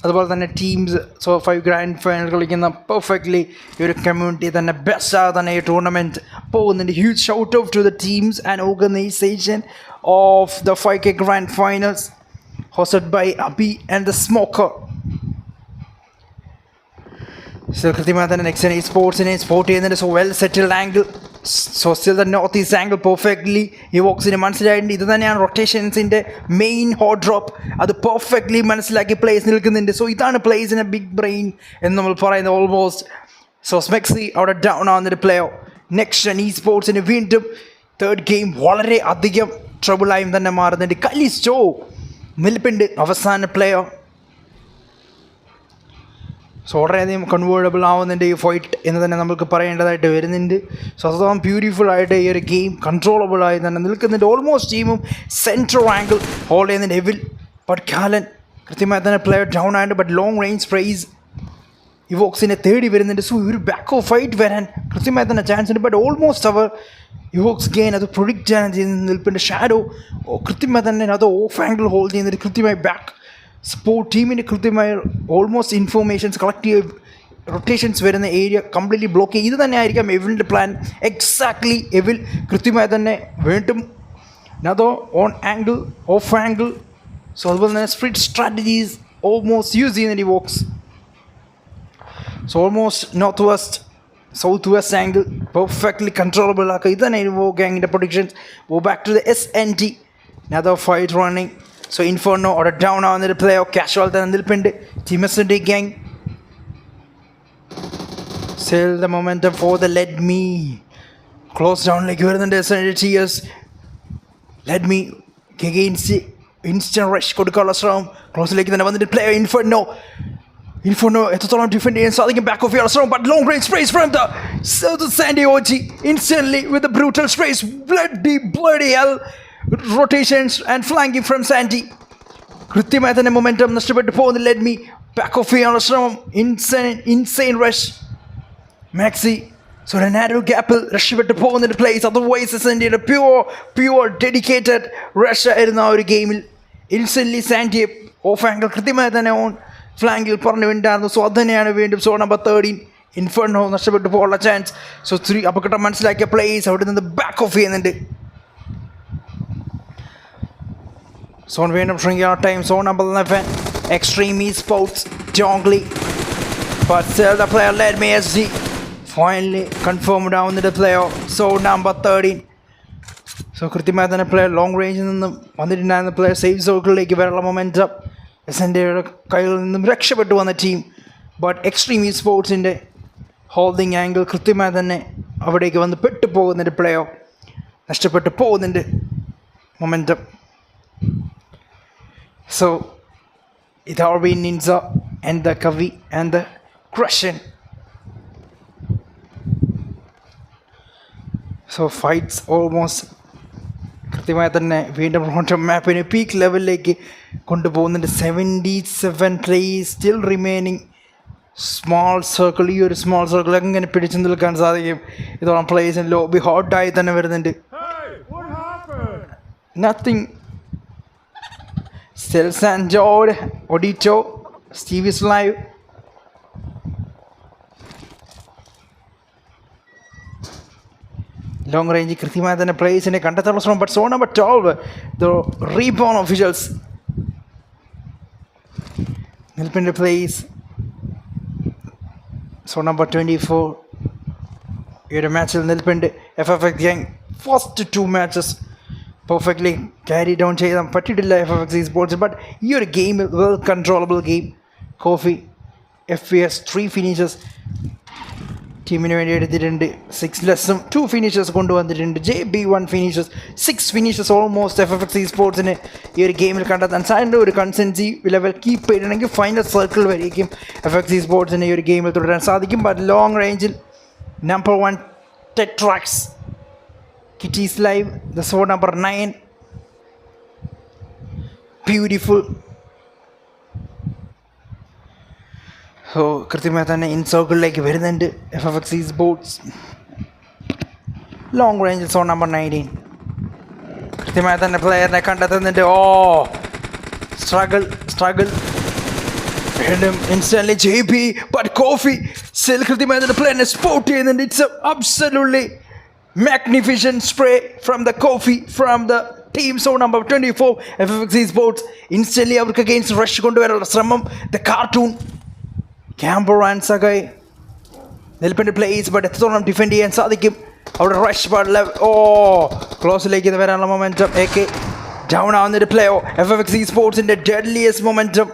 അതുപോലെ തന്നെ ടീംസ്. സോ 5 ഗ്രാൻഡ് ഫൈനൽ കളിക്കുന്ന പെർഫെക്റ്റ്ലി ഈ ഒരു കമ്മ്യൂണിറ്റി തന്നെ ബെസ്റ്റാണ് തന്നെ ഈ ടൂർണമെൻറ്റ് പോകുന്നുണ്ട്. Huge shout out to the teams and organisation of the 5K Grand Finals hosted by Abhi and the Smoker. So കൃത്യമായി തന്നെ നെക്സ്റ്റ് സ്പോർട്സിനെ സ്പോർട്ട് ചെയ്യുന്നുണ്ട്. So well settled angle. So still the north east angle perfectly ഇവോക്സിന് മനസ്സിലായിട്ടുണ്ട്. ഇത് തന്നെയാണ് റൊട്ടേഷൻസിൻ്റെ main hot drop. അത് പെർഫെക്റ്റ്ലി മനസ്സിലാക്കി പ്ലേസ് നിൽക്കുന്നുണ്ട്. സോ ഇതാണ് പ്ലേസിൻ്റെ ബിഗ് ബ്രെയിൻ എന്ന് നമ്മൾ പറയുന്നത് ഓൾമോസ്റ്റ്. സോ സ്മെക്സി അവിടെ ഡൗൺ ആവുന്നൊരു പ്ലെയർ. നെക്സ്റ്റ് ഈ സ്പോർട്സിന് വീണ്ടും തേർഡ് ഗെയിം വളരെ അധികം ട്രബിളായും തന്നെ മാറുന്നുണ്ട്. കലിസ്റ്റോ നിൽപ്പുണ്ട് അവസാന പ്ലെയർ. സോ വളരെയധികം കൺവേർട്ടബിൾ ആവുന്നുണ്ട് ഈ ഫൈറ്റ് എന്ന് തന്നെ നമുക്ക് പറയേണ്ടതായിട്ട് വരുന്നുണ്ട്. സോ അത്രത്തോളം ബ്യൂട്ടിഫുൾ ആയിട്ട് ഈ ഒരു ഗെയിം കൺട്രോളബിൾ ആയി തന്നെ നിൽക്കുന്നുണ്ട്. ഓൾമോസ്റ്റ് ടീമും സെൻട്രൽ ആംഗിൾ ഹോൾഡ് ചെയ്യുന്നുണ്ട്. എവിൽ ബട്ട് കാലൻ കൃത്യമായി തന്നെ പ്ലെയർ ഡൗൺ ആയിട്ട് ബട്ട് ലോങ് റേഞ്ച് സ്പ്രേസ് ഇവോക്സിനെ തേടി വരുന്നുണ്ട്. സോ ഒരു ബാക്ക് ഓഫ് ഫൈറ്റ് വരാൻ കൃത്യമായി തന്നെ ചാൻസ് ഉണ്ട്. ബട്ട് ഓൾമോസ്റ്റ് അവർ ഇവോക്സ് ഗെയിൻ അത് പ്രൊഡിക്റ്റ് ചെയ്യാൻ ചെയ്യുന്ന നിൽപ്പിൻ്റെ ഷാഡോ കൃത്യമായി തന്നെ അത് ഓഫ് ആംഗിൾ ഹോൾഡ് ചെയ്യുന്നുണ്ട്. കൃത്യമായി ബാക്ക് സ്പോർട്ട് ടീമിന് കൃത്യമായി ഓൾമോസ്റ്റ് ഇൻഫോർമേഷൻസ് കളക്ട് ചെയ്ത് റൊട്ടേഷൻസ് വരുന്ന ഏരിയ കംപ്ലീറ്റ്ലി ബ്ലോക്ക് ചെയ്യും. ഇത് തന്നെ ആയിരിക്കാം എവിലിൻ്റെ പ്ലാൻ. എക്സാക്ട്ലി എവിൽ കൃത്യമായി തന്നെ വീണ്ടും അതോ on angle off angle so അതുപോലെ തന്നെ സ്പ്രിറ്റ് സ്ട്രാറ്റജീസ് ഓൾമോസ്റ്റ് യൂസ് ചെയ്യുന്നുണ്ട് Evox. So almost north west south west angle perfectly controllable ആക്കുക. ഇത് തന്നെ വോ ഗാങ്ങിൻ്റെ പ്രൊഡിക്ഷൻസ്. വോ ബാക്ക് ടു ദ SNT അതോ ഫൈറ്റ് റണ്ണിങ്. സോ ഇൻഫോർണോ അവിടെ ഡൗൺ ആവുന്നൊരു പ്ലേ ഓഫ് കാഷ്വൽ തന്നെ നിൽപ്പുണ്ട്. Team SNT gang sell the momentum for the let me close ഡൗണിലേക്ക് വരുന്നുണ്ട്. SNT ടീയേഴ്സ് let me against instant rush കൊടുക്കാനുള്ള ശ്രമം ക്ലോസിലേക്ക് തന്നെ വന്നിട്ട് പ്ലേ ഇൻഫോർണോ എത്രത്തോളം ഡിഫെൻഡ് ചെയ്യാൻ സാധിക്കും. ബാക്ക് ഓഫ് യുവർ ശ്രമം but long range sprays from the Sandy OG instantly with the brutal sprays. bloody hell rotations and flanking from Sandy. കൃത്യമായി തന്നെ മൊമെൻറ്റം നഷ്ടപ്പെട്ടു പോകുന്നു. ലെറ്റ് മീ ബാക്ക് ഓഫ് ചെയ്യാനുള്ള ശ്രമം. ഇൻസൈൻ റഷ് മാക്സി സോ ഒരു narrow ഗ്യാപ്പിൽ രക്ഷപ്പെട്ടു പോകുന്നൊരു പ്ലേസ്. അതർവൈസ് സാൻഡിയുടെ പ്യുവർ ഡെഡിക്കേറ്റഡ് റഷ് ആയിരുന്നു ആ ഒരു ഗെയിമിൽ. ഇൻസ്റ്റൻ്റ്ലി സാൻഡിയെ ഓഫ് ആംഗിൾ കൃത്യമായി തന്നെ ഓൺ ഫ്ലാങ്കിൽ പറഞ്ഞു വേണ്ടായിരുന്നു. സോ അത് തന്നെയാണ് വീണ്ടും സോ നമ്പർ 13 ഇൻഫെർണോ നഷ്ടപ്പെട്ടു പോകാനുള്ള ചാൻസ്. സോ 3 അപകടം മനസ്സിലാക്കിയ പ്ലേസ് അവിടെ നിന്ന് ബാക്ക് ഓഫ് ചെയ്യുന്നുണ്ട്. സോൺ വീണ്ടും shrink out time. So number 11 Extreme Esports Jongli but still the player led me SG finally confirmed down the player. So number 13 so കൃത്യമായി തന്നെ പ്ലെയർ ലോങ് റേഞ്ചിൽ നിന്നും വന്നിട്ടുണ്ടായിരുന്ന പ്ലെയർ സേഫ് സർക്കിളിലേക്ക് വരാനുള്ള momentum എസ്എൻഡിയുടെ കയ്യിൽ നിന്നും രക്ഷപ്പെട്ടു വന്ന ടീം. ബട്ട് എക്സ്ട്രീം സ്പോർട്സിൻ്റെ ഹോൾഡിങ് ആംഗിൾ കൃത്യമായി തന്നെ അവിടേക്ക് വന്ന് പെട്ടുപോകുന്നുണ്ട്. പ്ലെയർ നഷ്ടപ്പെട്ടു പോകുന്നുണ്ട് മൊമെൻറ്റം. സോ ഇത് ബീൻ നിൻസ and the Kavi and the ക്രഷൻ. സോ ഫൈറ്റ്സ് ഓൾമോസ്റ്റ് കൃത്യമായി തന്നെ വീണ്ടും റോണ്ടം മാപ്പിനെ പീക്ക് ലെവലിലേക്ക് കൊണ്ടുപോകുന്നുണ്ട്. 77 place still remaining. Small circle ഈ ഒരു സ്മോൾ സർക്കിൾ എങ്ങനെ പിടിച്ചു നിൽക്കാൻ സാധിക്കും? ഇതോളം പ്ലേസിന് ലോബി ഹോട്ടായി തന്നെ വരുന്നുണ്ട്. നത്തിങ് സ്റ്റിൽ സാൻജോഡ് Odito Steve is live. Long range കൃത്യമായി തന്നെ പ്ലേസിനെ കണ്ടെത്താനുള്ള ശ്രമം. But so number 12 the Reborn officials നിൽപ്പിൻ്റെ പ്ലേസ്. സോ നമ്പർ 24 ഈ ഒരു മാച്ചിൽ നിൽപ്പുണ്ട്. FFX gang first 2 matches perfectly carry down ചെയ്യാൻ പറ്റിയിട്ടില്ല FFX Esports. ബട്ട് ഈ ഒരു ഗെയിമിൽ well controllable game. Coffee FPS 3 finishes ടീമിന് വേണ്ടി എടുത്തിട്ടുണ്ട്. 6 ലെസ്സും 2 ഫിനിഷേഴ്സ് കൊണ്ടുവന്നിട്ടുണ്ട്. JB1 finishers 6 finishers almost FFX Esportsന് ഈ ഒരു ഗെയിമിൽ കണ്ടെത്താൻ സാറിൻ്റെ ഒരു കൺസെൻസി ലെവൽ കീപ്പ് ചെയ്യണമെങ്കിൽ ഫൈനൽ സർക്കിൾ വരേക്കും FFX Esportsന് ഈ ഒരു ഗെയിമിൽ തുടരാൻ സാധിക്കും. ബട്ട് ലോങ് റേഞ്ചിൽ number 1 Tetrax kitties live the so number 9 beautiful. So കൃത്യമായി തന്നെ ഇൻ സർക്കിളിലേക്ക് വരുന്നുണ്ട് FFX Esports. ലോങ് റേഞ്ചിൽ സോ നമ്പർ 19 കൃത്യമായി തന്നെ പ്ലെയറിനെ കണ്ടെത്തുന്നുണ്ട്. സ്ട്രഗിൾ വീണ്ടും instantly JB but coffee still കൃത്യമായി തന്നെ പ്ലെയറിനെ സ്പോട്ട് ചെയ്യുന്നുണ്ട്. It's absolutely magnificent spray from the coffee from the team. So number 24 FFX Esports instantly അവർക്ക് അഗെയിൻസ്റ്റ് റഷ് കൊണ്ടുവരാനുള്ള ശ്രമം. ദ കാർട്ടൂൺ ക്യാമ്പർ ആൻഡ് സഗായ് നിൽപ്പിൻ്റെ പ്ലേസ്. ബട്ട് എത്രത്തോളം ഡിഫെൻഡ് ചെയ്യാൻ സാധിക്കും അവിടെ റഷ് ക്ലോസിലേക്ക് വരാനുള്ള മൊമെൻറ്റം. AK ഡൗൺ ആവുന്നൊരു പ്ലേ FFX Esportsൻ്റെ ഡെഡ്ലിയസ്റ്റ് മൊമെൻറ്റം.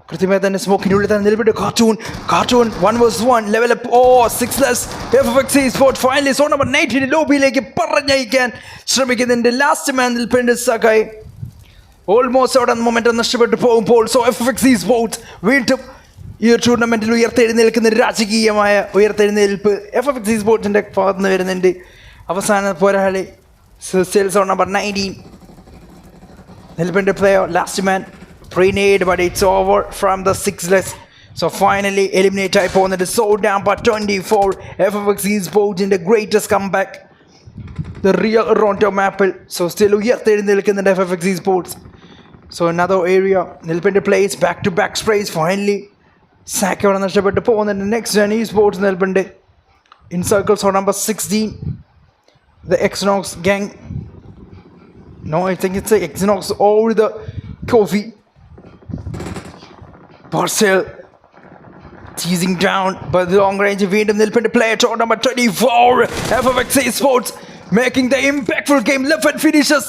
കൃത്യമായി തന്നെ സ്മോക്കിനുള്ളിൽ തന്നെ നിലവിട്ട് cartoon 1 vs 1 level 6 legs. FFX Esports finally so number 19 ലോബിയിലേക്ക് പറഞ്ഞയക്കാൻ ശ്രമിക്കുന്നുണ്ട്. ലാസ്റ്റ് മാൻ നിൽപ്പുണ്ട് സഗായ്. ഓൾമോസ്റ്റ് അവിടെ മൊമെൻറ്റം നഷ്ടപ്പെട്ടു പോകുമ്പോൾ സോ FFX Esports വീണ്ടും ഈ ഒരു ടൂർണമെൻറ്റിൽ ഉയർത്തെഴുന്നേൽക്കുന്ന രാജകീയമായ ഉയർത്തെഴുന്നേൽപ്പ് FFX സ്പോർട്സിൻ്റെ ഭാഗത്ത് നിന്ന് വരുന്നുണ്ട്. അവസാന പോരാളി സെയിൽസ് ഓൺ നമ്പർ 19 നിൽപ്പിൻ്റെ player last man pre-nade but it's over from the 6less. So finally eliminate ആയി പോകുന്നുണ്ട്. So down by 24 FFX സ്പോർട്സിൻ്റെ greatest comeback, the real Toronto മാപ്പിൽ. So still ഉയർത്തെഴുന്നേൽക്കുന്നുണ്ട് FFX sports. So another area നിൽപ്പിൻ്റെ place back to back sprays. Finally Zack അവിടെ നഷ്ടപ്പെട്ട് പോകുന്നുണ്ട്. Next ആണ് ഈ സ്പോർട്സ് നിൽപ്പുണ്ട് in circles on number 16 the Xnox gang. No, I think it's the Xnox or the Kofi. Parcel teasing down but the long range വീണ്ടും നിൽപ്പുണ്ട് player to number 24 FFX Sports making the impactful game left and finishes.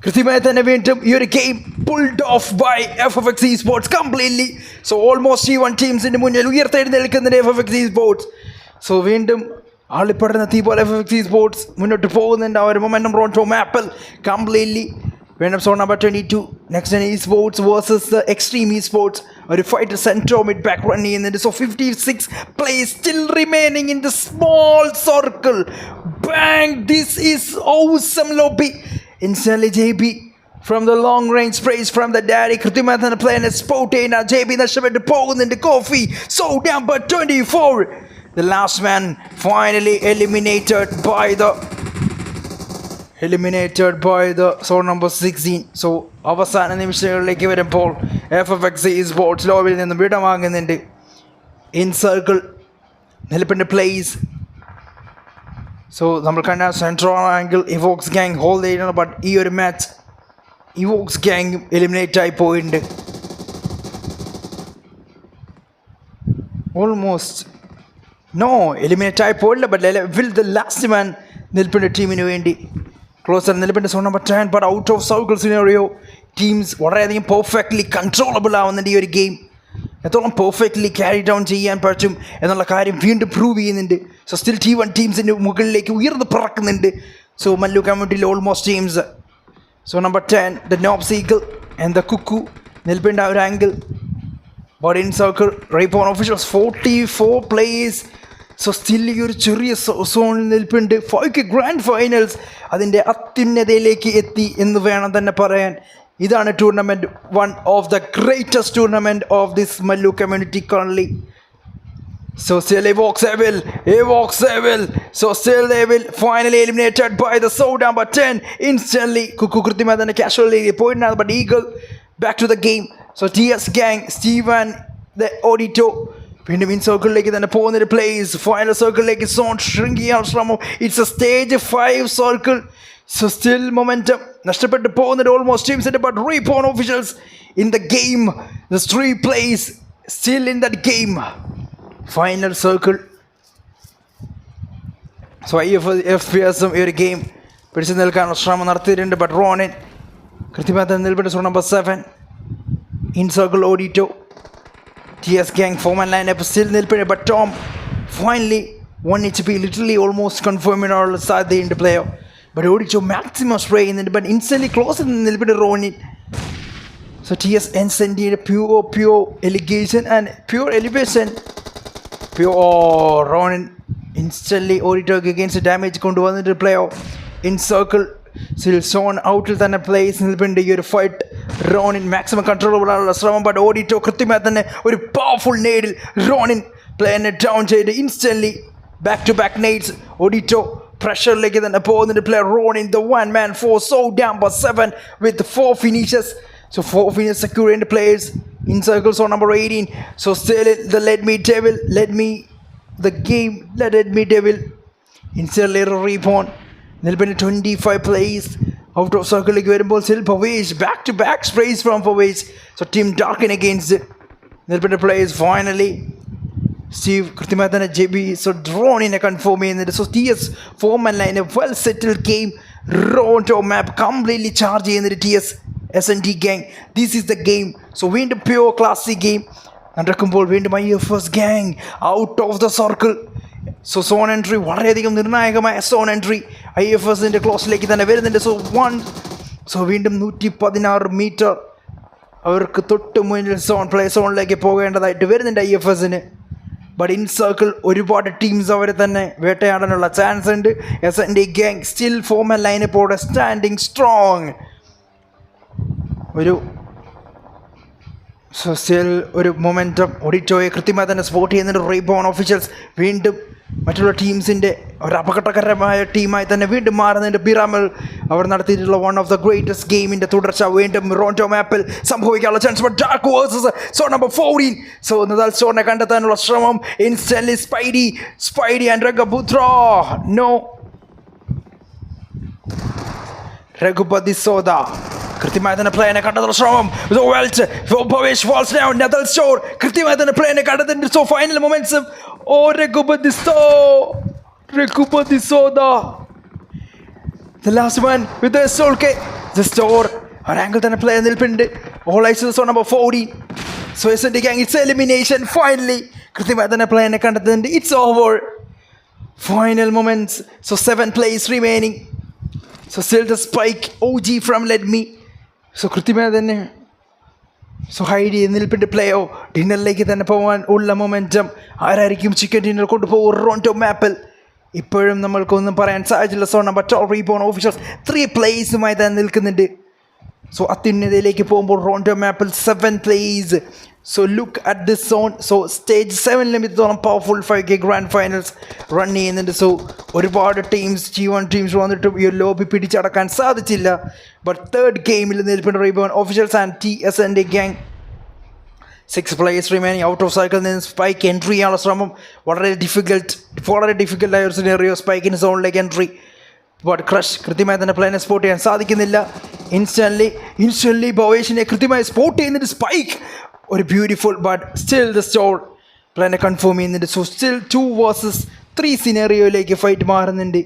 കൃത്യമായി തന്നെ വീണ്ടും ഈ ഒരു game pulled off by FFX sports completely. So almost ഈ 1 ടീംസിൻ്റെ മുന്നിൽ ഉയർത്തെഴുന്നേൽക്കുന്നുണ്ട് FFX sports. So വീണ്ടും ആളിപ്പെടുന്ന തീ പോലെ FFX സ്പോർട്സ് മുന്നോട്ട് പോകുന്നുണ്ട്. ആ ഒരു മൊമെന്റം റോട്ടോ മാപ്പിൽ കംപ്ലീറ്റ്ലി വീണ്ടും സോൺ നമ്പർ 22 നെക്സ്റ്റ് ഈ സ്പോർട്സ് വേഴ്സസ് ദ എക്സ്ട്രീം ഈ സ്പോർട്സ് ഒരു ഫൈറ്റ് സെൻട്രോ മിഡ് ബാക്ക് റൺ ചെയ്യുന്നുണ്ട്. So 56 place still remaining in the small circle. Bang, this is ഔസം lobby. Instantly JB from the long range sprays from the daddy. കൃത്യമായി തന്നെ പ്ലേനെ spot ചെയ്യുന്ന JB നഷ്ടപ്പെട്ട് പോകുന്നുണ്ട്. Coffee so down by 24. The last man finally eliminated by the zone number 16. So അവസാന നിമിഷങ്ങളിലേക്ക് വരുമ്പോൾ FFX sports ലോബിൽ നിന്ന് വിടവാങ്ങുന്നുണ്ട്. ഇൻ സർക്കിൾ നിലപ്പിൻ്റെ പ്ലേസ്. സോ നമ്മൾ കണ്ട central angle Evox gang hold ചെയ്യണം. ബട്ട് ഈ ഒരു മാച്ച് ഇവോക്സ് ഗാങ് എലിമിനേറ്റ് ആയി പോയിട്ടുണ്ട്. ഓൾമോസ്റ്റ് നോ എലിമിനേറ്റ് ആയി പോയില്ല. But will the last man നിൽപ്പിൻ്റെ ടീമിന് വേണ്ടി ക്ലോസർ നിൽപ്പിൻ്റെ zone number 10. But out of circle scenario teams വളരെയധികം പെർഫെക്റ്റ്ലി കൺട്രോളബിൾ ആവുന്നുണ്ട്. ഈ ഒരു ഗെയിം എത്തോളം പെർഫെക്റ്റ്ലി ക്യാരി ഡൗൺ ചെയ്യാൻ പറ്റും എന്നുള്ള കാര്യം വീണ്ടും പ്രൂവ് ചെയ്യുന്നുണ്ട്. സോ സ്റ്റിൽ T1 ടീംസിൻ്റെ മുകളിലേക്ക് ഉയർന്ന് പറക്കുന്നുണ്ട്. സോ മല്ലു കമ്മ്യൂണിറ്റിയിൽ almost teams. So number 10 the noob സീക്കിൾ ആൻഡ് ദ കുക്കു നിൽപ്പേണ്ട ഒരു angle. But in circle Reborn officials 44 players. So still ഈ ഒരു ചെറിയ സോണിൽ നിൽപ്പുണ്ട്. 5K ഗ്രാൻഡ് ഫൈനൽസ് അതിൻ്റെ അത്യുന്നതയിലേക്ക് എത്തി എന്ന് വേണം തന്നെ പറയാൻ. ഇതാണ് tournament, one of the greatest tournament of this Mallu community currently. So still Evox Evil. So still they will finally eliminated by the sound number 10 instantly. Kuku കൃത്യമായി തന്നെ casually point now, but Eagle back to the game. So TS gang Steven the Odito വീണ്ടും in സർക്കിളിലേക്ക് തന്നെ പോകുന്നൊരു place. Final സർക്കിളിലേക്ക് zone shrink ചെയ്യാൻ ശ്രമം. It's a stage 5 circle. So still momentum നഷ്ടപ്പെട്ട് പോകുന്നത് ഓൾമോസ്റ്റ് ടീംസിൻ്റെ. But Reborn officials in the game. The 3 place still in that game. Final circle. So FPSും ഈ ഒരു ഗെയിം പിടിച്ചു നിൽക്കാനുള്ള ശ്രമം നടത്തിയിട്ടുണ്ട്. ബട്ട് റോണിൻ കൃത്യമായി തന്നെ നിൽപ്പിൻ്റെ zone number 7 in circle. Odito TS gang foreman lineup still nilpinde, but Tom finally 1 HP literally almost confirming all side the into player. But Odicho maximum spray in it, but instantly close in nilpinde Ronin. So TS instantly pure allegation and pure elevation. Ronin instantly Odicho against the damage kondu vannitte player in circle. Still shown out തന്നെ place നിൽപ്പുണ്ട്. ഈ ഒരു fight Ronin maximum controllable ആണുള്ള ശ്രമം. But ഓഡിറ്റോ കൃത്യമായി തന്നെ ഒരു powerful നെയ്ഡിൽ Ronin പ്ലേനെ down ചെയ്ത് instantly back to back നെയ്ഡ്സ്. ഓഡിറ്റോ പ്രഷറിലേക്ക് തന്നെ പോകുന്നുണ്ട്. Player Ronin the 1 man force so down by 7 with 4 finishes. So 4 finishes securing the players in circles on number 18. So still the let me devil instantly reborn. നിൽപ്പിന് 25 place out of സർക്കിളിലേക്ക് വരുമ്പോൾ സിൽ പവേജ് back to back sprays from പവേജ്. So team Darken against നിൽപ്പിൻ്റെ place. Finally Steve കൃത്യമായി തന്നെ JB so ഡ്രോണിനെ കൺഫേം ചെയ്യുന്നുണ്ട്. So TS Foreman line well settled game. റോട്ടോ മാപ്പ് കംപ്ലീറ്റ്ലി ചാർജ് ചെയ്യുന്നുണ്ട് TS SNT gang. This is the game. So വീണ്ടും pure classic game നടക്കുമ്പോൾ വീണ്ടും IFS gang out of the circle. So zone entry വളരെയധികം നിർണായകമായ zone entry IFSൻ്റെ ക്ലോസിലേക്ക് തന്നെ വരുന്നുണ്ട്. So വീണ്ടും 116 മീറ്റർ അവർക്ക് തൊട്ട് മുന്നിൽ പ്ലേ സോണിലേക്ക് പോകേണ്ടതായിട്ട് വരുന്നുണ്ട് IFSന്. ബട്ട് ഇൻ സർക്കിൾ ഒരുപാട് ടീംസ് അവരെ തന്നെ വേട്ടയാടാനുള്ള ചാൻസ് ഉണ്ട്. SND ഗ്യാങ് സ്റ്റിൽ ഫോമൽ ലൈനപ്പോടെ സ്റ്റാൻഡിങ് സ്ട്രോങ്. ഒരു മൊമെൻറ്റം ഒഡിറ്റോയെ കൃത്യമായി തന്നെ സ്പോട്ട് ചെയ്യുന്നുണ്ട്. റീബോൺ ഒഫീഷ്യൽസ് വീണ്ടും മറ്റുള്ള ടീംസിൻ്റെ ഒരു അപകടകരമായ ടീമായി തന്നെ വീണ്ടും മാറുന്നുണ്ട്. ബിറാമൽ അവർ നടത്തിയിട്ടുള്ള വൺ ഓഫ് ദ ഗ്രേറ്റസ്റ്റ് ഗെയിമിൻ്റെ തുടർച്ച വീണ്ടും റോണ്ടോ മാപ്പിൽ സംഭവിക്കാനുള്ള chance. But dark versus so number 14. So Nadal സ്റ്റോറിനെ കണ്ടെത്താനുള്ള ശ്രമം. Instantly Spidey and Raghuputra no. Raghupathi Sodha കൃത്യമായി തന്നെ പ്ലേനെ കണ്ടെത്തുന്ന ശ്രമം. കൃത്യമായി തന്നെ പ്ലേനെ കണ്ടെത്തുന്നുണ്ട്. So final moments. Oh Raghupathi Sodha the last one with the soul K. The store ഒരു ആംഗിൾ തന്നെ പ്ലേ നിൽപ്പുണ്ട്. All ice so number 14. So SND gang it's elimination finally. കൃത്യമായി തന്നെ പ്ലേനെ കണ്ടെത്തുന്നുണ്ട്. It's over. Final moments. So 7 plays remaining. So still the spike OG from Bgmi. So കൃത്യമായി തന്നെ hide ചെയ്ത് നിൽപ്പിൻ്റെ പ്ലേയോ ഡിന്നറിലേക്ക് തന്നെ പോകാൻ ഉള്ള മൊമെൻറ്റം ആരായിരിക്കും ചിക്കൻ ഡിന്നർ കൊണ്ടുപോകും റോണ്ടോ മാപ്പിൽ? ഇപ്പോഴും നമ്മൾക്കൊന്നും പറയാൻ സാധിച്ചില്ല. സോ നമ്പർ 12 റീബോൺ ഓഫീസേഴ്സ് 3 പ്ലേസുമായി തന്നെ നിൽക്കുന്നുണ്ട്. സോ അത്യുന്നതയിലേക്ക് പോകുമ്പോൾ റോണ്ടോ മാപ്പിൽ 7 place. So look at this zone. So stage 7 ഇത്തോളം powerful 5K grand finals run ചെയ്യുന്നുണ്ട്. സോ ഒരുപാട് G1 ടീംസ് വന്നിട്ടും ഈ ഒരു ലോബി പിടിച്ചടക്കാൻ സാധിച്ചില്ല. ബട്ട് തേർഡ് ഗെയിമിൽ നിൽപ്പുണ്ട് reborn officials and TSND gang. 6 players remaining. Out of സൈക്കിളിൽ നിന്ന് സ്പൈക്ക് എൻട്രി ചെയ്യാനുള്ള ശ്രമം വളരെ ഡിഫിക്കൽട്ടായ ഒരു സിനേറിയോ. സ്പൈക്കിന് സോണിലേക്ക് എൻട്രി. ബട്ട് ക്രഷ് കൃത്യമായി തന്നെ പ്ലേനെ സ്പോട്ട് ചെയ്യാൻ സാധിക്കുന്നില്ല. ഇൻസ്റ്റൻ്റ്ലി ഭവേഷിനെ കൃത്യമായി സ്പോട്ട് ചെയ്യുന്നുണ്ട് സ്പൈക്ക്. ഒരു beautiful but still the store പ്ലേനെ കൺഫേം ചെയ്യുന്നുണ്ട്. സോ സ്റ്റിൽ 2 vs 3 സിനേറിയോയിലേക്ക് ഫൈറ്റ് മാറുന്നുണ്ട്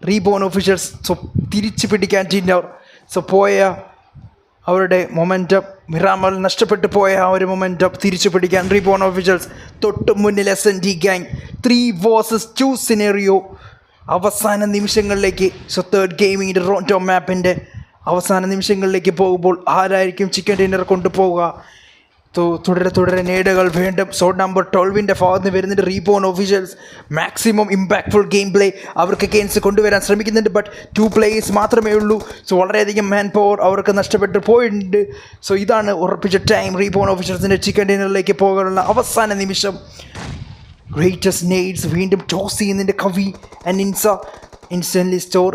റീബോൺ ഓഫീഷ്യൽസ്. സോ തിരിച്ചു പിടിക്കാൻ ടിന്നർ. സോ പോയ അവരുടെ മൊമെൻറ്റം മിറാമൽ നഷ്ടപ്പെട്ടു പോയ ആ ഒരു മൊമെൻറ്റം തിരിച്ചു പിടിക്കാൻ റീബോൺ ഓഫീഷ്യൽസ്. തൊട്ട് മുന്നിൽ SND ഗ്യാങ് 3 vs 2 സിനേറിയോ അവസാന നിമിഷങ്ങളിലേക്ക്. സോ തേർഡ് ഗെയിമിങ്ങിൻ്റെ റോണ്ടോ മാപ്പിൻ്റെ അവസാന നിമിഷങ്ങളിലേക്ക് പോകുമ്പോൾ ആരായിരിക്കും ചിക്കൻ ഡിന്നർ കൊണ്ടുപോവുക? തുടരെ നേടുകൾ വീണ്ടും. സോ നമ്പർ 12 ഭാഗത്ത് നിന്ന് വരുന്നുണ്ട് reborn officials. Maximum impactful game play അവർക്ക് ഗെയിംസ് കൊണ്ടുവരാൻ ശ്രമിക്കുന്നുണ്ട്. ബട്ട് 2 പ്ലേയേഴ്സ് മാത്രമേ ഉള്ളൂ. സോ വളരെയധികം മാൻ പവർ അവർക്ക് നഷ്ടപ്പെട്ടു പോയിട്ടുണ്ട്. സോ ഇതാണ് ഉറപ്പിച്ച ടൈം. റീബോൺ ഓഫീഷ്യൽസിൻ്റെ ചിക്കൻ ഡിന്നറിലേക്ക് പോകാനുള്ള അവസാന നിമിഷം. ഗ്രേറ്റസ്റ്റ് നെയ്ഡ്സ് വീണ്ടും ടോസ് ചെയ്യുന്നുണ്ട് കവി and instantly store.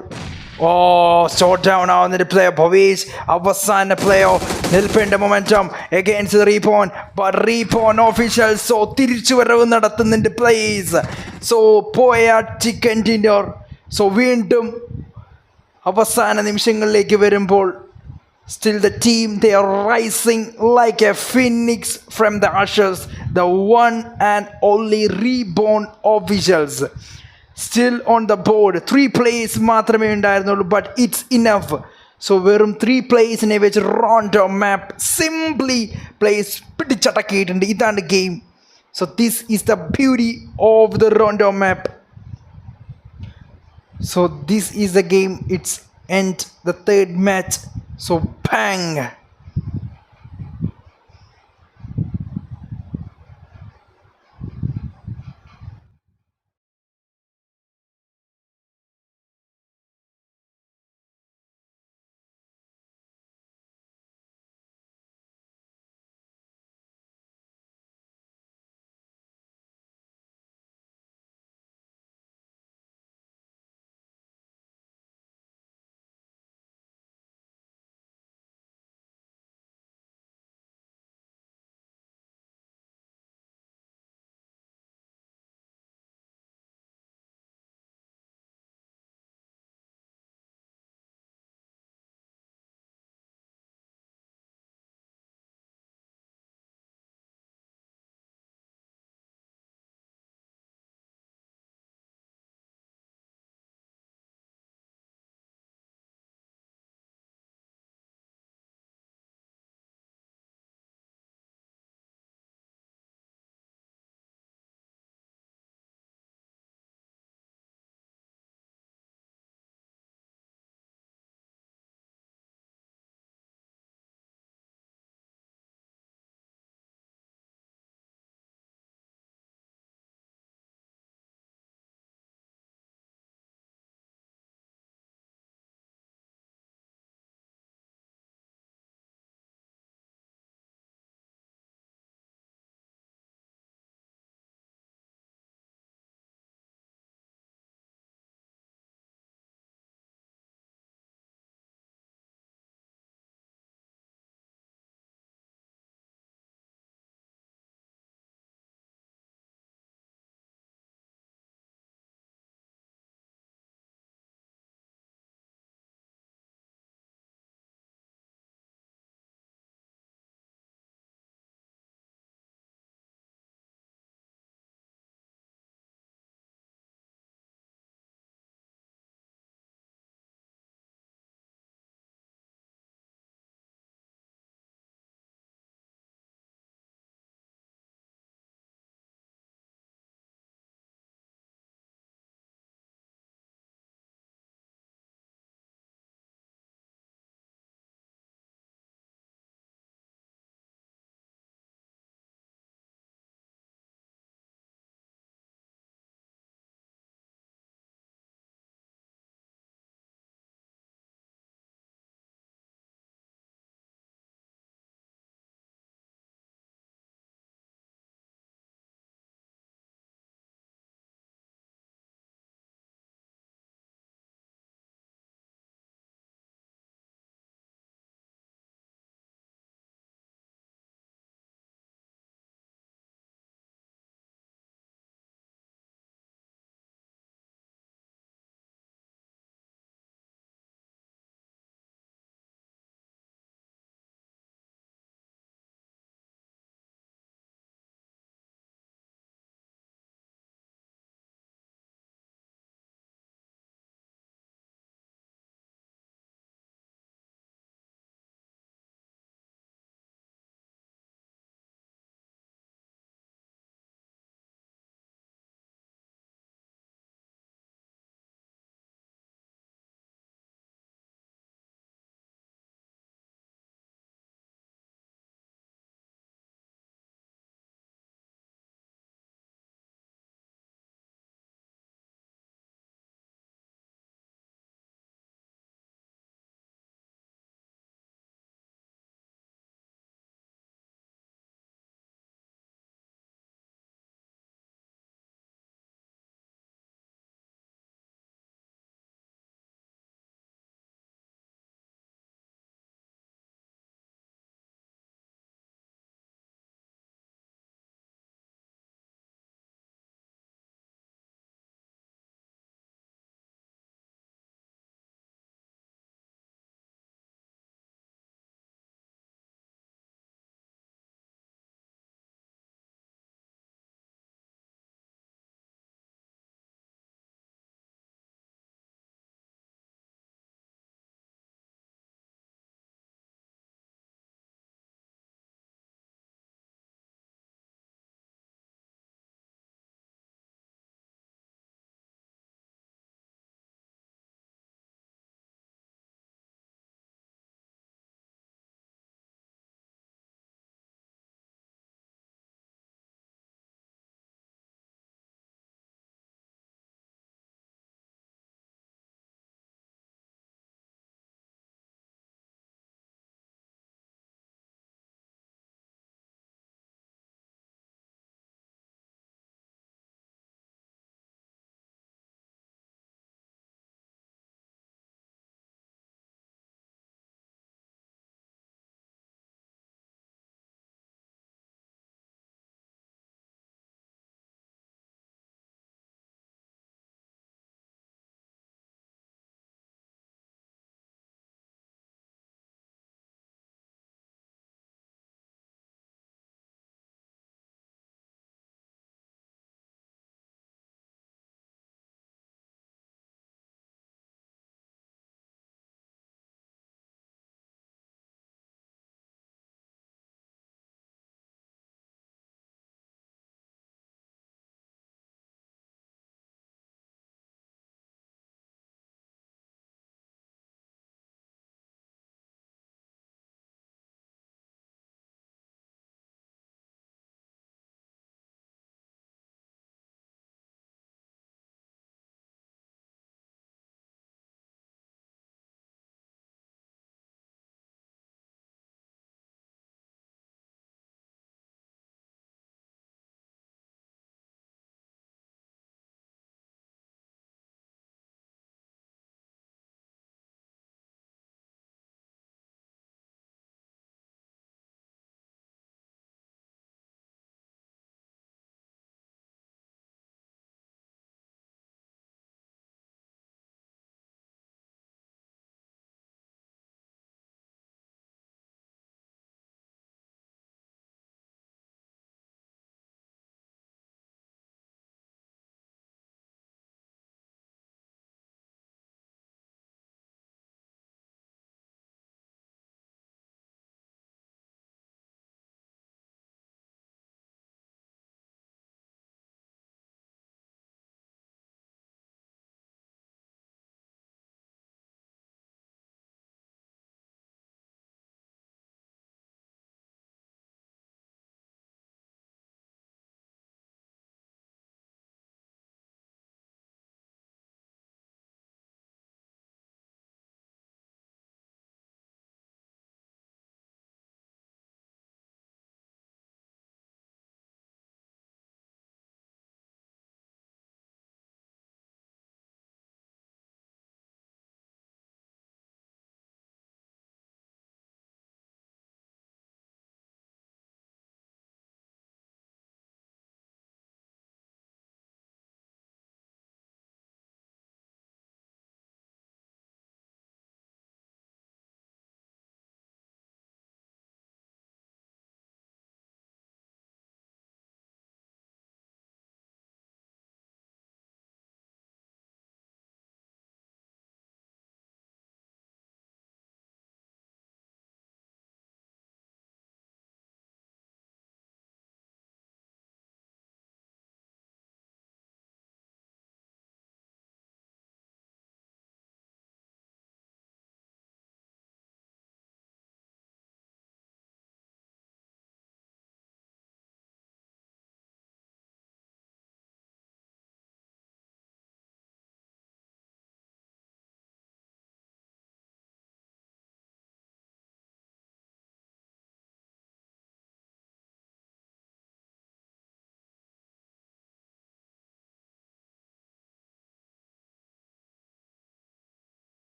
Shot down ആവുന്നൊരു പ്ലെയർ ഭവേഷ്. അവസാന പ്ലെയർ നിൽപ്പേണ്ട momentum against Reborn. But Reborn officials so തിരിച്ചുവരവ് നടത്തുന്നുണ്ട് പ്ലേസ്. സോ പോയ ചിക്കൻ ഡിന്നർ. സോ വീണ്ടും അവസാന നിമിഷങ്ങളിലേക്ക് വരുമ്പോൾ still the team, they are rising like a phoenix from the ashes. The one and only reborn officials still on the board. 3 plays മാത്രമേ ഉണ്ടായിരുന്നുള്ളൂ. But it's enough. So വെറും 3 പ്ലേസിനെ വെച്ച് റോണ്ടോ മാപ്പ് simply place പിടിച്ചടക്കിയിട്ടുണ്ട്. ഇതാണ് game. So this is the beauty of the Rondo map. So this is the game. It's end the third match. So bang.